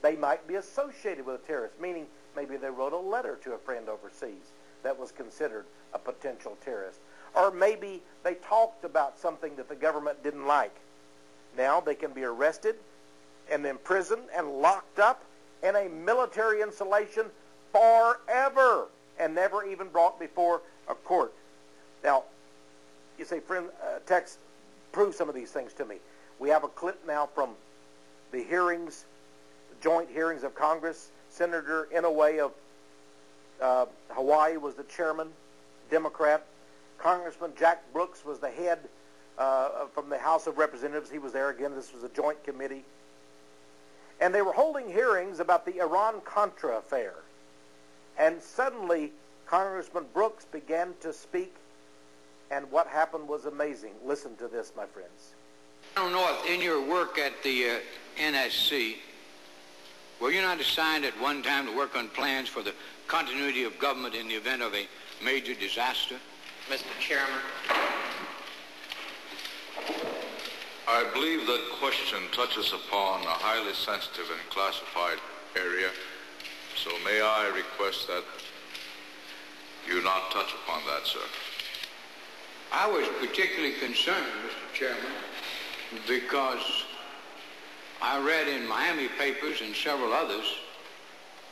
They might be associated with a terrorist, meaning maybe they wrote a letter to a friend overseas that was considered a potential terrorist. Or maybe they talked about something that the government didn't like. Now they can be arrested and imprisoned and locked up in a military installation forever and never even brought before a court. Now, you say, friend, Texe, prove some of these things to me. We have a clip now from the hearings, joint hearings of Congress. Senator Inouye of Hawaii was the chairman, Democrat. Congressman Jack Brooks was the head from the House of Representatives. He was there again. This was a joint committee. And they were holding hearings about the Iran-Contra affair. And suddenly, Congressman Brooks began to speak, and what happened was amazing. Listen to this, my friends. I don't know if in your work at the NSC, were you not assigned at one time to work on plans for the continuity of government in the event of a major disaster? Mr. Chairman. I believe that question touches upon a highly sensitive and classified area, so may I request that you not touch upon that, sir? I was particularly concerned, Mr. Chairman, because I read in Miami papers and several others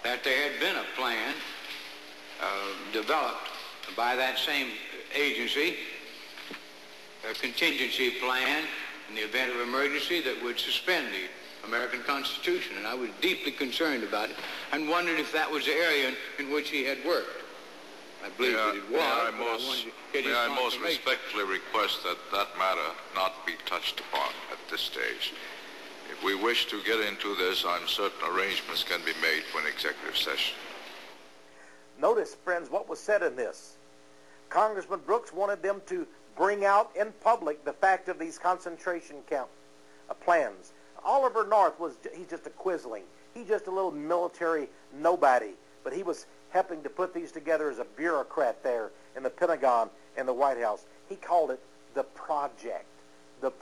that there had been a plan developed by that same agency, a contingency plan in the event of emergency that would suspend the American Constitution. And I was deeply concerned about it and wondered if that was the area in which he had worked. I believe that it was. May I most respectfully request that that matter not be touched upon at this stage. If we wish to get into this, I'm certain arrangements can be made for an executive session. Notice, friends, what was said in this. Congressman Brooks wanted them to bring out in public the fact of these concentration camp plans. Oliver North he's just a quisling. He's just a little military nobody. But he was helping to put these together as a bureaucrat there in the Pentagon and the White House. He called it the project. The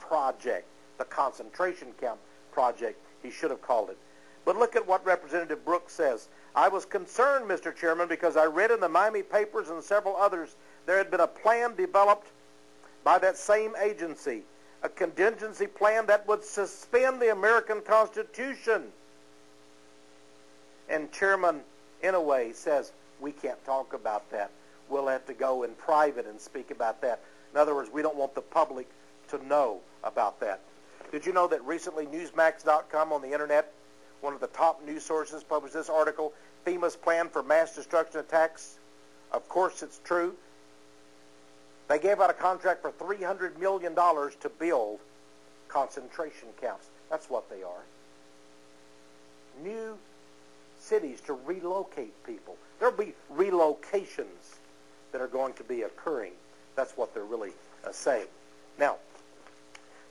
concentration camp project, he should have called it. But look at what Representative Brooks says. I was concerned, Mr. Chairman, because I read in the Miami papers and several others there had been a plan developed by that same agency, a contingency plan that would suspend the American Constitution. And Chairman Inouye says, we can't talk about that. We'll have to go in private and speak about that. In other words, we don't want the public to know about that. Did you know that recently Newsmax.com on the internet, one of the top news sources, published this article, FEMA's plan for mass destruction attacks? Of course it's true. They gave out a contract for $300 million to build concentration camps. That's what they are. New cities to relocate people. There'll be relocations that are going to be occurring. That's what they're really saying. Now,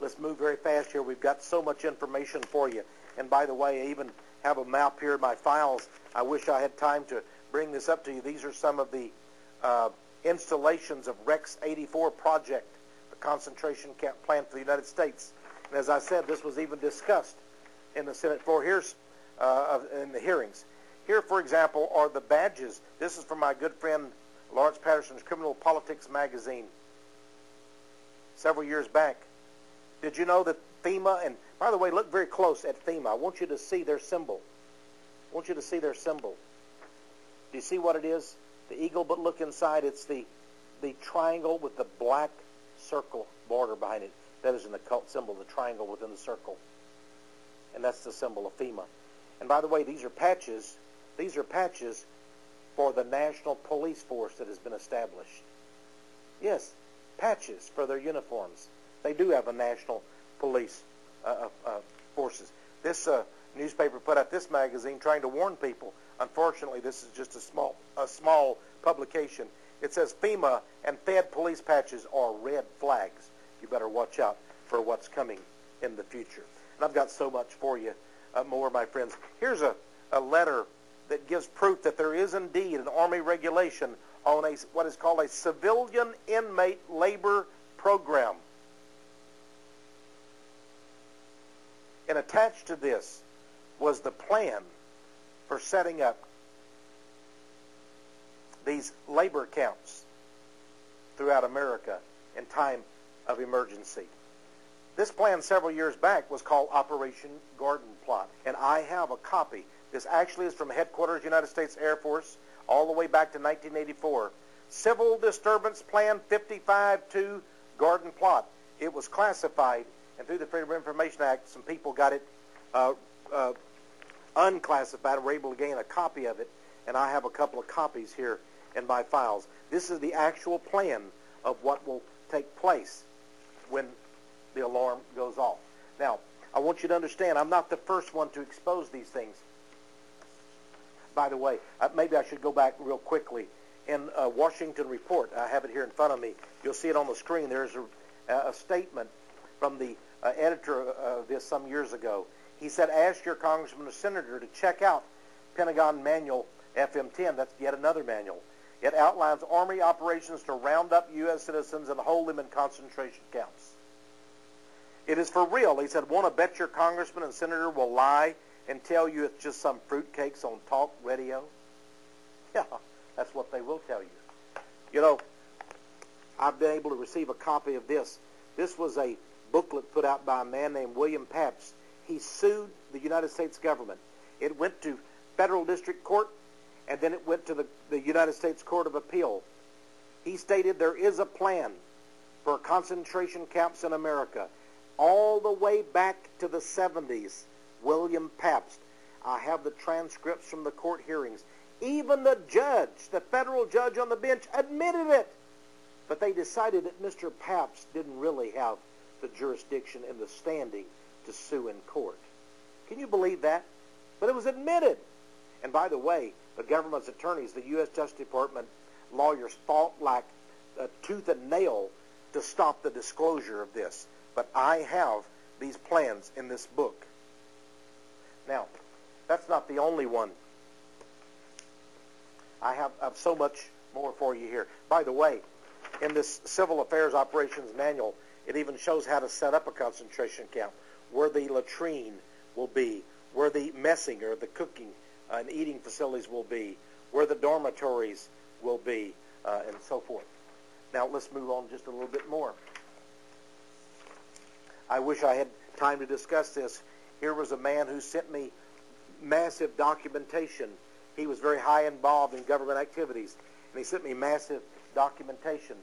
let's move very fast here. We've got so much information for you. And by the way, I even have a map here in my files. I wish I had time to bring this up to you. These are some of the installations of Rex 84 project, the concentration camp plan for the United States. And as I said, this was even discussed in the Senate floor. Here's in the hearings. Here, for example, are the badges. This is from my good friend Lawrence Patterson's Criminal Politics magazine several years back. Did you know that FEMA, and by the way, look very close at FEMA. I want you to see their symbol. I want you to see their symbol. Do you see what it is? The eagle, but look inside. It's the triangle with the black circle border behind it. That is an occult symbol, the triangle within the circle. and that's the symbol of FEMA. And by the way, these are patches. These are patches for the National Police Force that has been established. Yes, patches for their uniforms. They do have a national police forces. This newspaper put out this magazine trying to warn people. Unfortunately, this is just a small publication. It says FEMA and Fed police patches are red flags. You better watch out for what's coming in the future. And I've got so much for you more, my friends. Here's a letter that gives proof that there is indeed an Army regulation on what is called a civilian inmate labor program. And attached to this was the plan for setting up these labor camps throughout America in time of emergency. This plan several years back was called Operation Garden Plot, and I have a copy. This actually is from Headquarters United States Air Force all the way back to 1984. Civil Disturbance Plan 55-2 Garden Plot. It was classified, and through the Freedom of Information Act, some people got it unclassified and were able to gain a copy of it, and I have a couple of copies here in my files. This is the actual plan of what will take place when the alarm goes off. Now, I want you to understand, I'm not the first one to expose these things. By the way, maybe I should go back real quickly. In Washington Report, I have it here in front of me. You'll see it on the screen. There's a statement from the editor of this some years ago. He said, ask your congressman or senator to check out Pentagon Manual FM-10. That's yet another manual. It outlines Army operations to round up U.S. citizens and hold them in concentration camps. It is for real. He said, want to bet your congressman and senator will lie and tell you it's just some fruitcakes on talk radio? Yeah, that's what they will tell you. You know, I've been able to receive a copy of this. This was a booklet put out by a man named William Pabst. He sued the United States government. It went to federal district court, and then it went to the United States Court of Appeal. He stated there is a plan for concentration camps in America. All the way back to the 70s, William Pabst. I have the transcripts from the court hearings. Even the judge, the federal judge on the bench, admitted it. But they decided that Mr. Pabst didn't really have the jurisdiction and the standing to sue in court. Can you believe that? But it was admitted. And by the way, the government's attorneys, the U.S. Justice Department lawyers fought like tooth and nail to stop the disclosure of this. But I have these plans in this book. Now, that's not the only one. I have so much more for you here. By the way, in this Civil Affairs Operations Manual, it even shows how to set up a concentration camp, where the latrine will be, where the messing or the cooking and eating facilities will be, where the dormitories will be, and so forth. Now, let's move on just a little bit more. I wish I had time to discuss this. Here was a man who sent me massive documentation. He was very high involved in government activities, and he sent me massive documentation.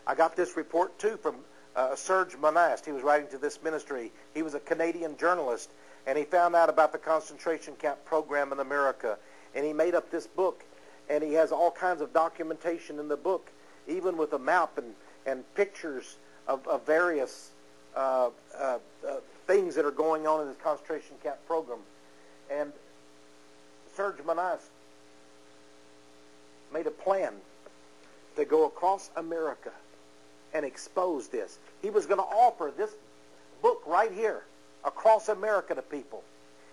I got this report, too, from Serge Monast. He was writing to this ministry. He was a Canadian journalist, and he found out about the concentration camp program in America, and he made up this book, and he has all kinds of documentation in the book, even with a map and pictures of various things that are going on in this concentration camp program. And Serge Monast made a plan to go across America and expose this. He was going to offer this book right here across America to people.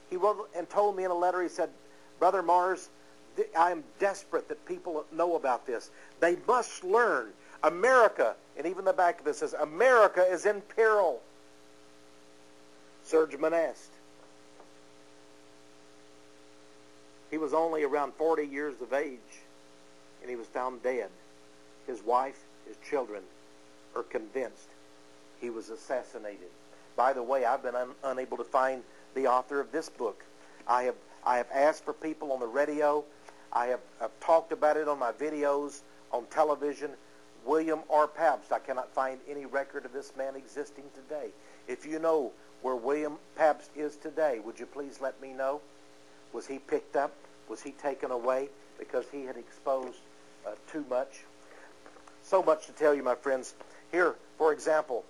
He wrote and told me in a letter, he said, Brother Mars, I am desperate that people know about this. They must learn. America, and even the back of this says, America is in peril. Serge Monast. He was only around 40 years of age, and he was found dead. His wife, his children are convinced he was assassinated. By the way, I've been unable to find the author of this book. I have asked for people on the radio. I've talked about it on my videos, on television. William R. Pabst, I cannot find any record of this man existing today. If you know where William Pabst is today, would you please let me know? Was he picked up? Was he taken away because he had exposed too much? So much to tell you, my friends. Here, for example,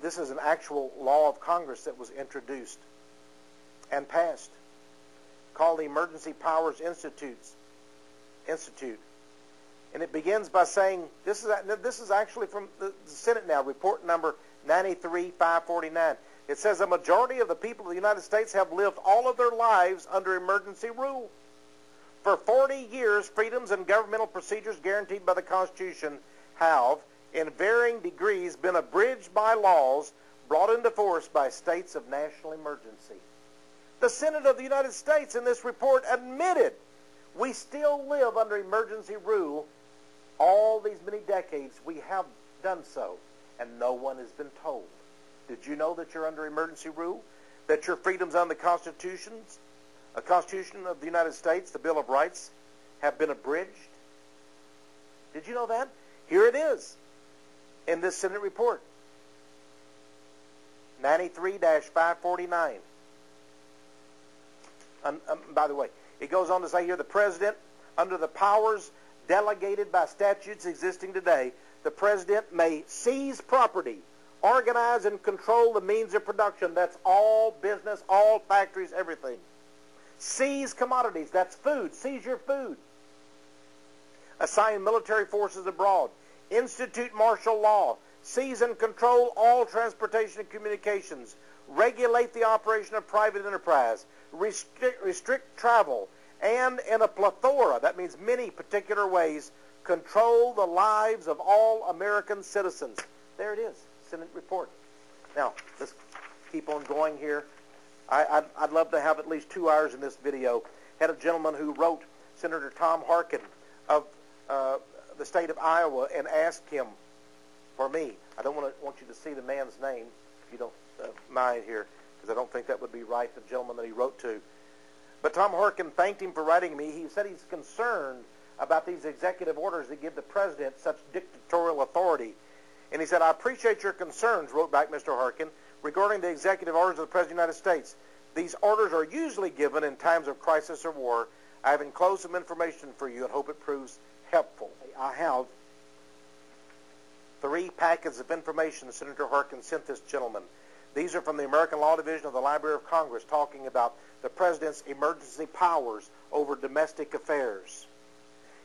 this is an actual law of Congress that was introduced and passed, called the Emergency Powers Institute. And it begins by saying, this is actually from the Senate now, report number 93-549. It says, a majority of the people of the United States have lived all of their lives under emergency rule. For 40 years, freedoms and governmental procedures guaranteed by the Constitution have, in varying degrees, been abridged by laws brought into force by states of national emergency. The Senate of the United States in this report admitted we still live under emergency rule. All these many decades we have done so, and no one has been told. Did you know that you're under emergency rule? That your freedoms under the Constitution of the United States, the Bill of Rights, have been abridged? Did you know that? Here it is in this Senate report. 93-549. By the way, it goes on to say here, the President, under the powers delegated by statutes existing today, the President may seize property, organize and control the means of production. That's all business, all factories, everything. Seize commodities. That's food. Seize your food. Assign military forces abroad. Institute martial law. Seize and control all transportation and communications. Regulate the operation of private enterprise. Restrict travel. And in a plethora, that means many particular ways, control the lives of all American citizens. There it is, Senate report. Now, let's keep on going here. I'd love to have at least 2 hours in this video. Had a gentleman who wrote Senator Tom Harkin of the state of Iowa and asked him for me. I don't want you to see the man's name, if you don't mind here, because I don't think that would be right, the gentleman that he wrote to. But Tom Harkin thanked him for writing me. He said he's concerned about these executive orders that give the president such dictatorial authority. And he said, I appreciate your concerns, wrote back Mr. Harkin, regarding the executive orders of the President of the United States. These orders are usually given in times of crisis or war. I have enclosed some information for you and hope it proves helpful. I have 3 packets of information Senator Harkin sent this gentleman. These are from the American Law Division of the Library of Congress, talking about the President's emergency powers over domestic affairs.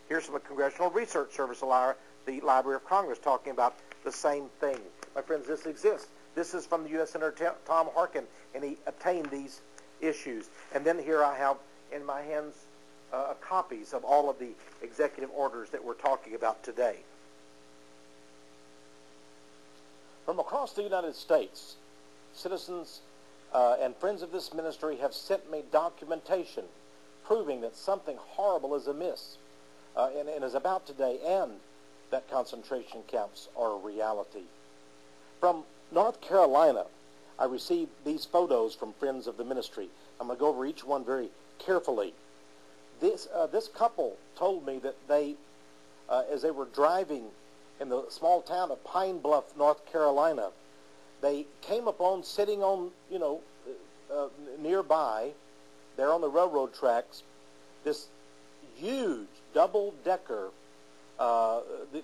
Here's from the Congressional Research Service, the Library of Congress, talking about the same thing. My friends, this exists. This is from the U.S. Senator Tom Harkin, and he obtained these issues. And then here I have in my hands copies of all of the executive orders that we're talking about today. From across the United States, citizens and friends of this ministry have sent me documentation proving that something horrible is amiss and is about today, and that concentration camps are a reality. From North Carolina, I received these photos from friends of the ministry. I'm going to go over each one very carefully. This couple told me that they, as they were driving in the small town of Pine Bluff, North Carolina, they came upon, sitting on, nearby, there on the railroad tracks, this huge double-decker,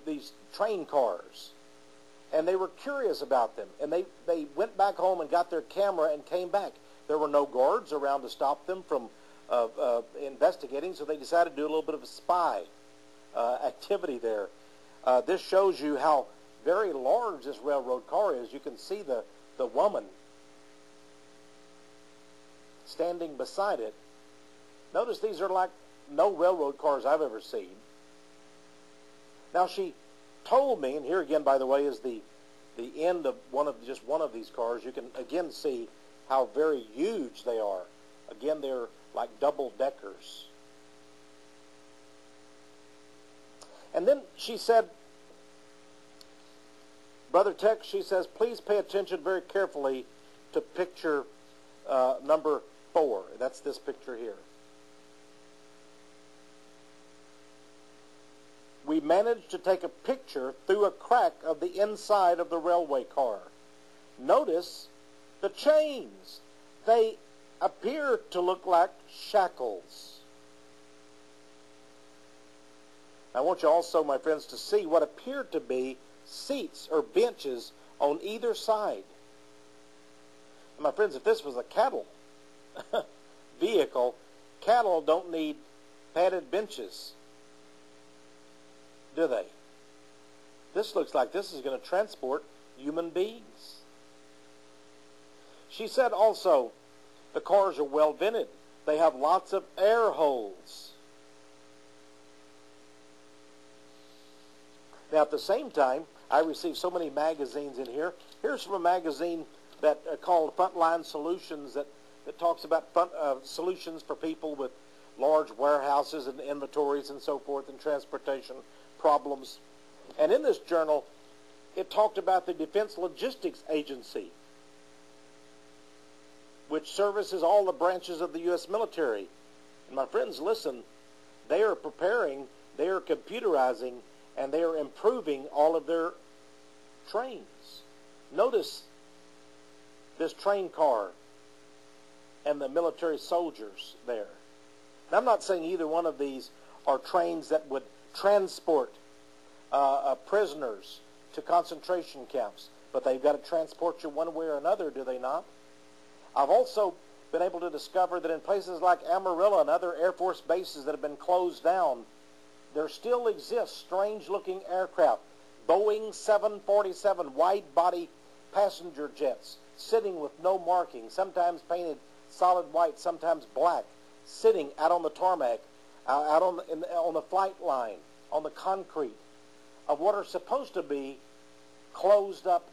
these train cars. And they were curious about them. And they went back home and got their camera and came back. There were no guards around to stop them from investigating, so they decided to do a little bit of a spy activity there. This shows you how very large this railroad car is. You can see the woman standing beside it. Notice these are like no railroad cars I've ever seen. Now she told me, and here again, by the way, is the end of one of these cars. You can again see how very huge they are. Again, they're like double deckers. And then she said, Brother Texe, she says, please pay attention very carefully to picture number 4. That's this picture here. We managed to take a picture through a crack of the inside of the railway car. Notice The chains, they appear to look like shackles. I want you also, my friends, to see what appear to be seats or benches on either side. And my friends, if this was a cattle vehicle, cattle don't need padded benches, do they? This looks like this is going to transport human beings. She said also, the cars are well vented. They have lots of air holes. Now, at the same time, I received so many magazines in here. Here's from a magazine that called Frontline Solutions that talks about solutions for people with large warehouses and inventories and so forth and transportation problems. And in this journal, it talked about the Defense Logistics Agency, which services all the branches of the U.S. military. And my friends, listen, they are preparing, they are computerizing, and they are improving all of their trains. Notice this train car and the military soldiers there. Now, I'm not saying either one of these are trains that would transport prisoners to concentration camps, but they've got to transport you one way or another, do they not? I've also been able to discover that in places like Amarillo and other Air Force bases that have been closed down, there still exists strange-looking aircraft, Boeing 747 wide-body passenger jets, sitting with no marking, sometimes painted solid white, sometimes black, sitting out on the tarmac, out on the flight line, on the concrete of what are supposed to be closed-up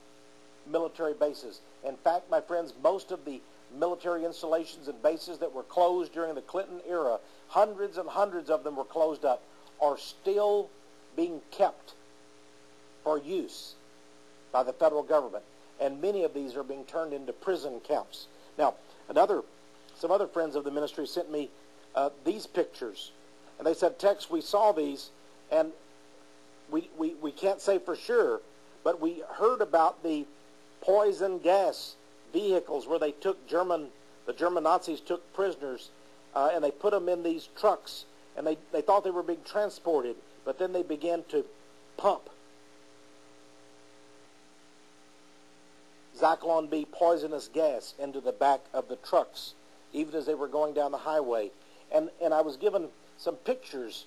military bases. In fact, my friends, most of the military installations and bases that were closed during the Clinton era, hundreds and hundreds of them were closed up, are still being kept for use by the federal government. And many of these are being turned into prison camps. Now, some other friends of the ministry sent me these pictures. And they said, Tex, we saw these, and we can't say for sure, but we heard about the poison gas vehicles where they took the German Nazis took prisoners, and they put them in these trucks, and they thought they were being transported, but then they began to pump Zyklon B poisonous gas into the back of the trucks, even as they were going down the highway. And I was given some pictures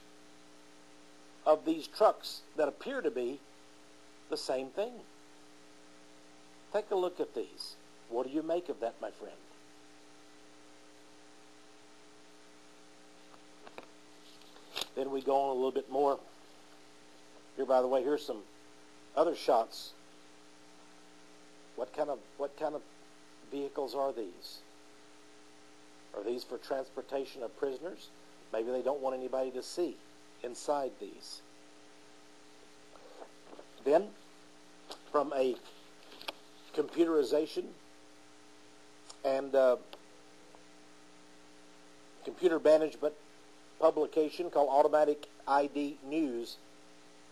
of these trucks that appear to be the same thing. Take a look at these. What do you make of that, my friend? Then we go on a little bit more. Here, by the way, here's some other shots. What kind of vehicles are these? Are these for transportation of prisoners? Maybe they don't want anybody to see inside these. Then, from a computerization and computer management publication called Automatic ID News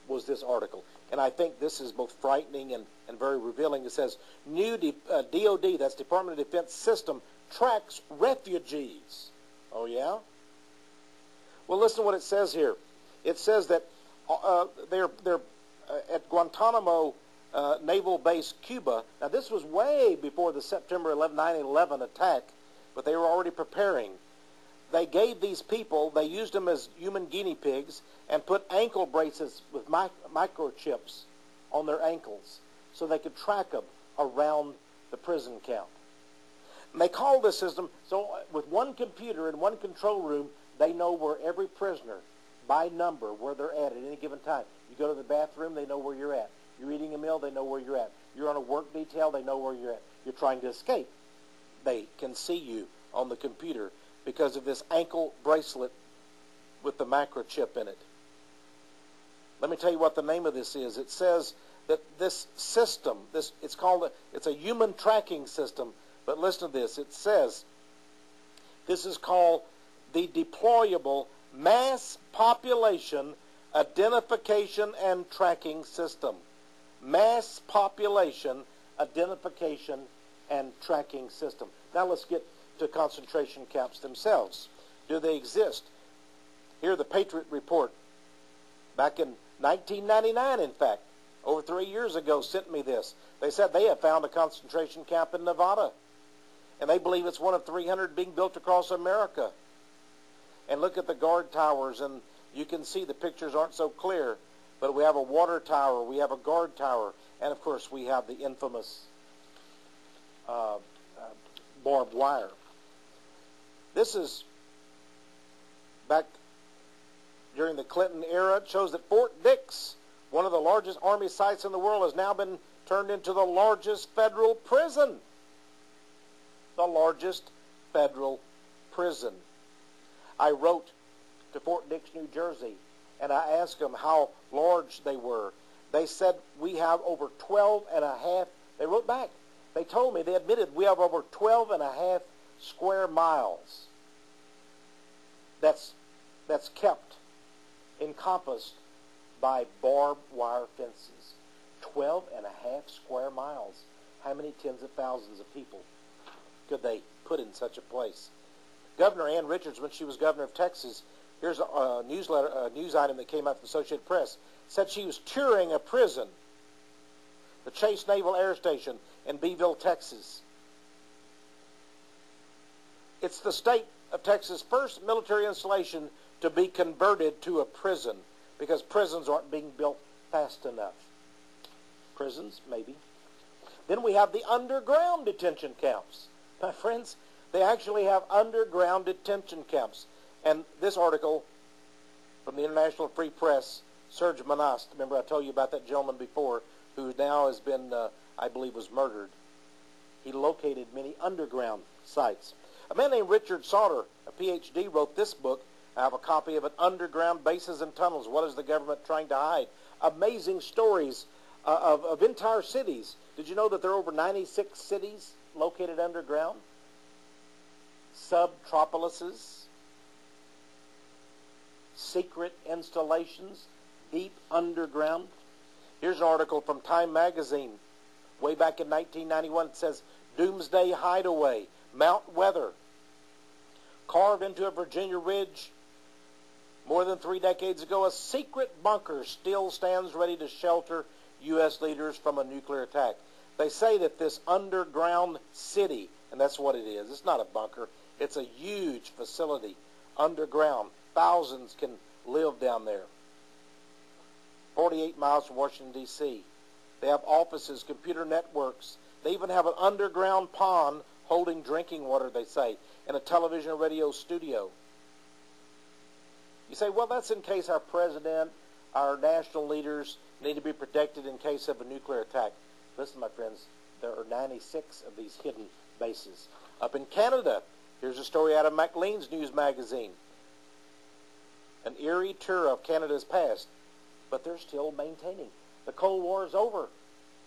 was this article. And I think this is both frightening and very revealing. It says, new DOD, that's Department of Defense system, tracks refugees. Oh, yeah? Well, listen to what it says here. It says that they're at Guantanamo Naval Base, Cuba. Now, this was way before the September 9/11 attack, but they were already preparing. They gave these people, they used them as human guinea pigs and put ankle bracelets with microchips on their ankles so they could track them around the prison camp. And they call this system, so with one computer in one control room, they know where every prisoner, by number, where they're at any given time. You go to the bathroom, they know where you're at. You're eating a meal, they know where you're at. You're on a work detail, they know where you're at. You're trying to escape. They can see you on the computer because of this ankle bracelet with the microchip in it. Let me tell you what the name of this is. It says that this system, it's a human tracking system, but listen to this. It says this is called the Deployable Mass Population Identification and Tracking System. Mass Population Identification and tracking system. Now let's get to concentration camps themselves. Do they exist? Here, the Patriot Report, back in 1999, in fact, over 3 years ago, sent me this. They said they have found a concentration camp in Nevada, and they believe it's one of 300 being built across America. And look at the guard towers, and you can see the pictures aren't so clear, but we have a water tower, we have a guard tower, and of course we have the infamous barbed wire. This is back during the Clinton era. It shows that Fort Dix, one of the largest Army sites in the world, has now been turned into the largest federal prison. The largest federal prison. I wrote to Fort Dix, New Jersey, and I asked them how large they were. They said, we have over 12 and a half. They wrote back. They told me, they admitted, we have over 12 and a half square miles that's kept, encompassed by barbed wire fences. 12 and a half square miles. How many tens of thousands of people could they put in such a place? Governor Ann Richards, when she was governor of Texas, here's a news item that came out from the Associated Press, said she was touring a prison, the Chase Naval Air Station in Beeville, Texas. It's the state of Texas' first military installation to be converted to a prison, because prisons aren't being built fast enough. Prisons, maybe. Then we have the underground detention camps. My friends, they actually have underground detention camps. And this article from the International Free Press, Serge Monast, remember I told you about that gentleman before, who now has been, I believe, was murdered. He located many underground sites. A man named Richard Sauter, a PhD, wrote this book. I have a copy of it, Underground Bases and Tunnels. What is the government trying to hide? Amazing stories of entire cities. Did you know that there are over 96 cities located underground? Subtropolises, secret installations, deep underground. Here's an article from Time magazine, way back in 1991. It says, Doomsday Hideaway, Mount Weather, carved into a Virginia ridge more than 3 decades ago. A secret bunker still stands ready to shelter U.S. leaders from a nuclear attack. They say that this underground city, and that's what it is, it's not a bunker, it's a huge facility underground. Thousands can live down there. 48 miles from Washington, D.C. They have offices, computer networks. They even have an underground pond holding drinking water, they say, and a television and radio studio. You say, well, that's in case our president, our national leaders need to be protected in case of a nuclear attack. Listen, my friends, there are 96 of these hidden bases. Up in Canada, here's a story out of Maclean's News magazine. An eerie tour of Canada's past, but they're still maintaining. The Cold War is over.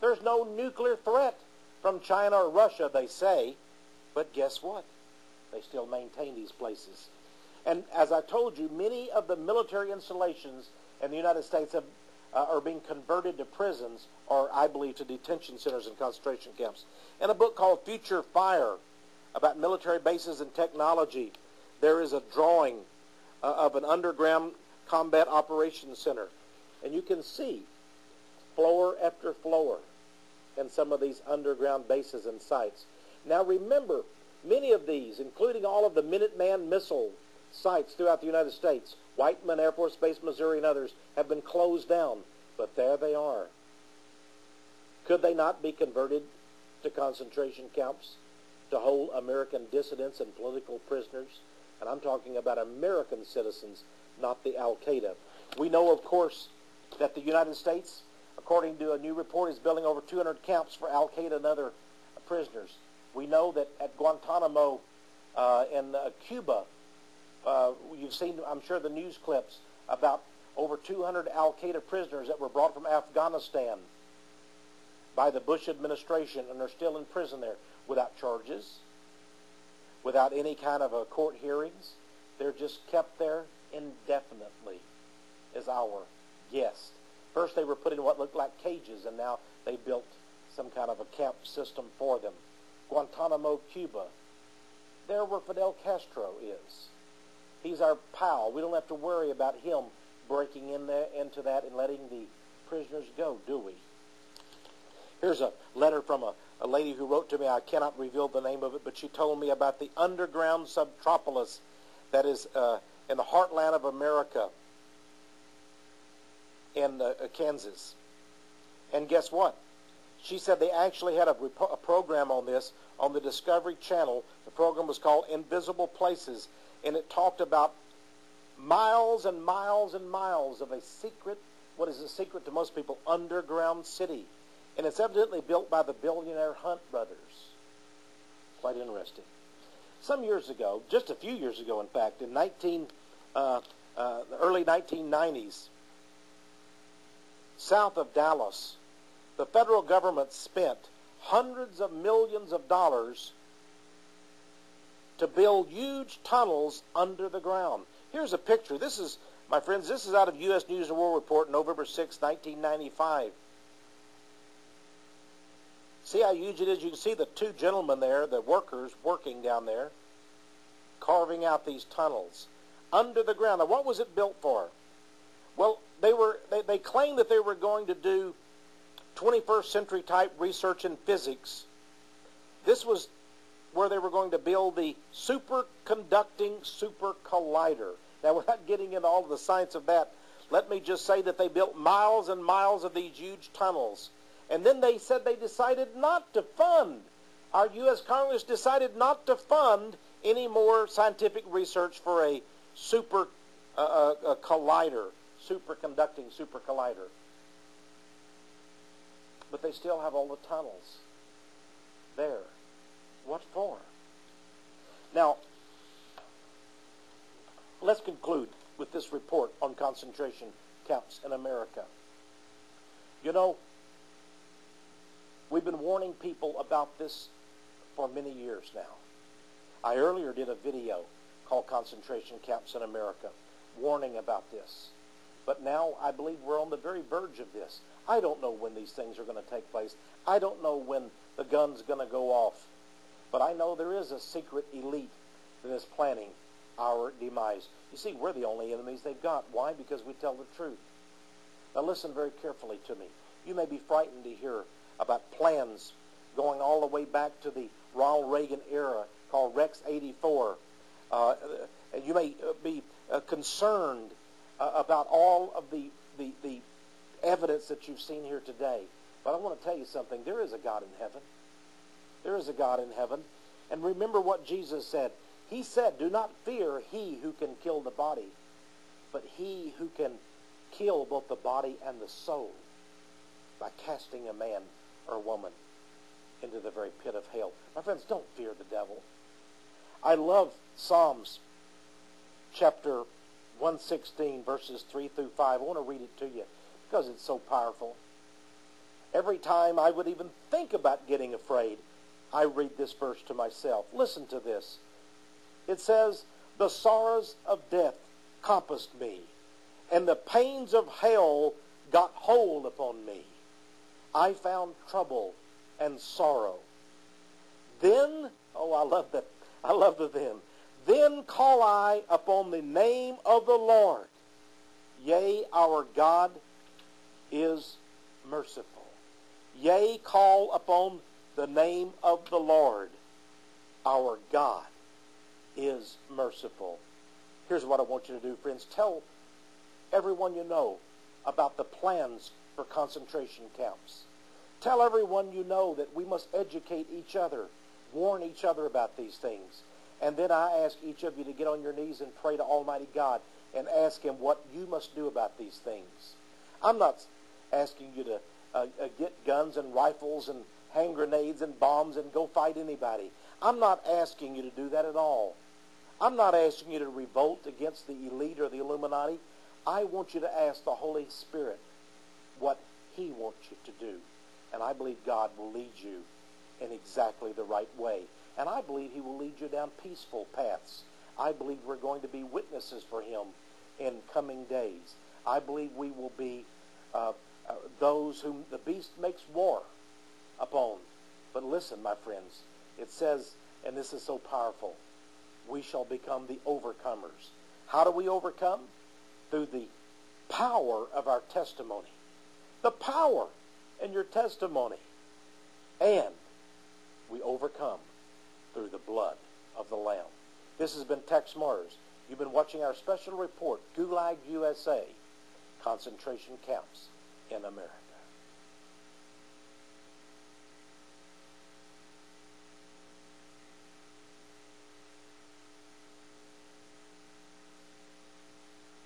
There's no nuclear threat from China or Russia, they say, but guess what? They still maintain these places. And as I told you, many of the military installations in the United States are being converted to prisons, or I believe to detention centers and concentration camps. In a book called Future Fire, about military bases and technology, there is a drawing of an underground combat operations center. And you can see floor after floor in some of these underground bases and sites. Now remember, many of these, including all of the Minuteman missile sites throughout the United States, Whiteman Air Force Base, Missouri, and others, have been closed down. But there they are. Could they not be converted to concentration camps to hold American dissidents and political prisoners? And I'm talking about American citizens, not the Al-Qaeda. We know, of course, that the United States, according to a new report, is building over 200 camps for Al-Qaeda and other prisoners. We know that at Guantanamo in Cuba, you've seen, I'm sure, the news clips about over 200 Al-Qaeda prisoners that were brought from Afghanistan by the Bush administration, and they're still in prison there without charges, without any kind of court hearings. They're just kept there indefinitely as our guests. First they were put in what looked like cages, and now they built some kind of a camp system for them. Guantanamo, Cuba. There where Fidel Castro is. He's our pal. We don't have to worry about him breaking in there, into that and letting the prisoners go, do we? Here's a letter from a lady who wrote to me. I cannot reveal the name of it, but she told me about the underground subtropolis that is in the heartland of America in Kansas. And guess what? She said they actually had a program on this on the Discovery Channel. The program was called Invisible Places, and it talked about miles and miles and miles of a secret, what is a secret to most people, underground city. And it's evidently built by the billionaire Hunt brothers. Quite interesting. Some years ago, just a few years ago in fact, in the early 1990s, south of Dallas, the federal government spent hundreds of millions of dollars to build huge tunnels under the ground. Here's a picture. This is, my friends, this is out of U.S. News and World Report, November 6, 1995. See how huge it is? You can see the two gentlemen there, the workers working down there, carving out these tunnels under the ground. Now, what was it built for? Well, they claimed that they were going to do 21st century type research in physics. This was where they were going to build the superconducting super collider. Now, without getting into all of the science of that, let me just say that they built miles and miles of these huge tunnels. And then they said they decided not to fund. Our U.S. Congress decided not to fund any more scientific research for a super collider, superconducting super collider. But they still have all the tunnels there. What for? Now, let's conclude with this report on concentration camps in America. You know, we've been warning people about this for many years now. I earlier did a video called Concentration Camps in America, warning about this. But now I believe we're on the very verge of this. I don't know when these things are going to take place. I don't know when the gun's going to go off. But I know there is a secret elite that is planning our demise. You see, we're the only enemies they've got. Why? Because we tell the truth. Now listen very carefully to me. You may be frightened to hear about plans going all the way back to the Ronald Reagan era called Rex 84. You may be concerned about all of the evidence that you've seen here today. But I want to tell you something. There is a God in heaven. There is a God in heaven. And remember what Jesus said. He said, do not fear he who can kill the body, but he who can kill both the body and the soul by casting a man or woman into the very pit of hell. My friends, don't fear the devil. I love Psalms chapter 116, verses 3 through 5. I want to read it to you because it's so powerful. Every time I would even think about getting afraid, I read this verse to myself. Listen to this. It says, the sorrows of death compassed me, and the pains of hell got hold upon me. I found trouble and sorrow. Then, oh, I love that. I love the then. Then call I upon the name of the Lord. Yea, our God is merciful. Yea, call upon the name of the Lord. Our God is merciful. Here's what I want you to do, friends. Tell everyone you know about the plans for concentration camps. Tell everyone you know that we must educate each other, warn each other about these things. And then I ask each of you to get on your knees and pray to Almighty God and ask Him what you must do about these things. I'm not asking you to get guns and rifles and hand grenades and bombs and go fight anybody. I'm not asking you to do that at all. I'm not asking you to revolt against the elite or the Illuminati. I want you to ask the Holy Spirit what He wants you to do. And I believe God will lead you in exactly the right way. And I believe He will lead you down peaceful paths. I believe we're going to be witnesses for Him in coming days. I believe we will be those whom the beast makes war upon. But listen, my friends, It says, and this is so powerful, we shall become the overcomers. How do we overcome? Through the power of our testimony. The power in your testimony. And we overcome through the blood of the Lamb. This has been Texe Mars. You've been watching our special report, Gulag, USA, concentration camps in America.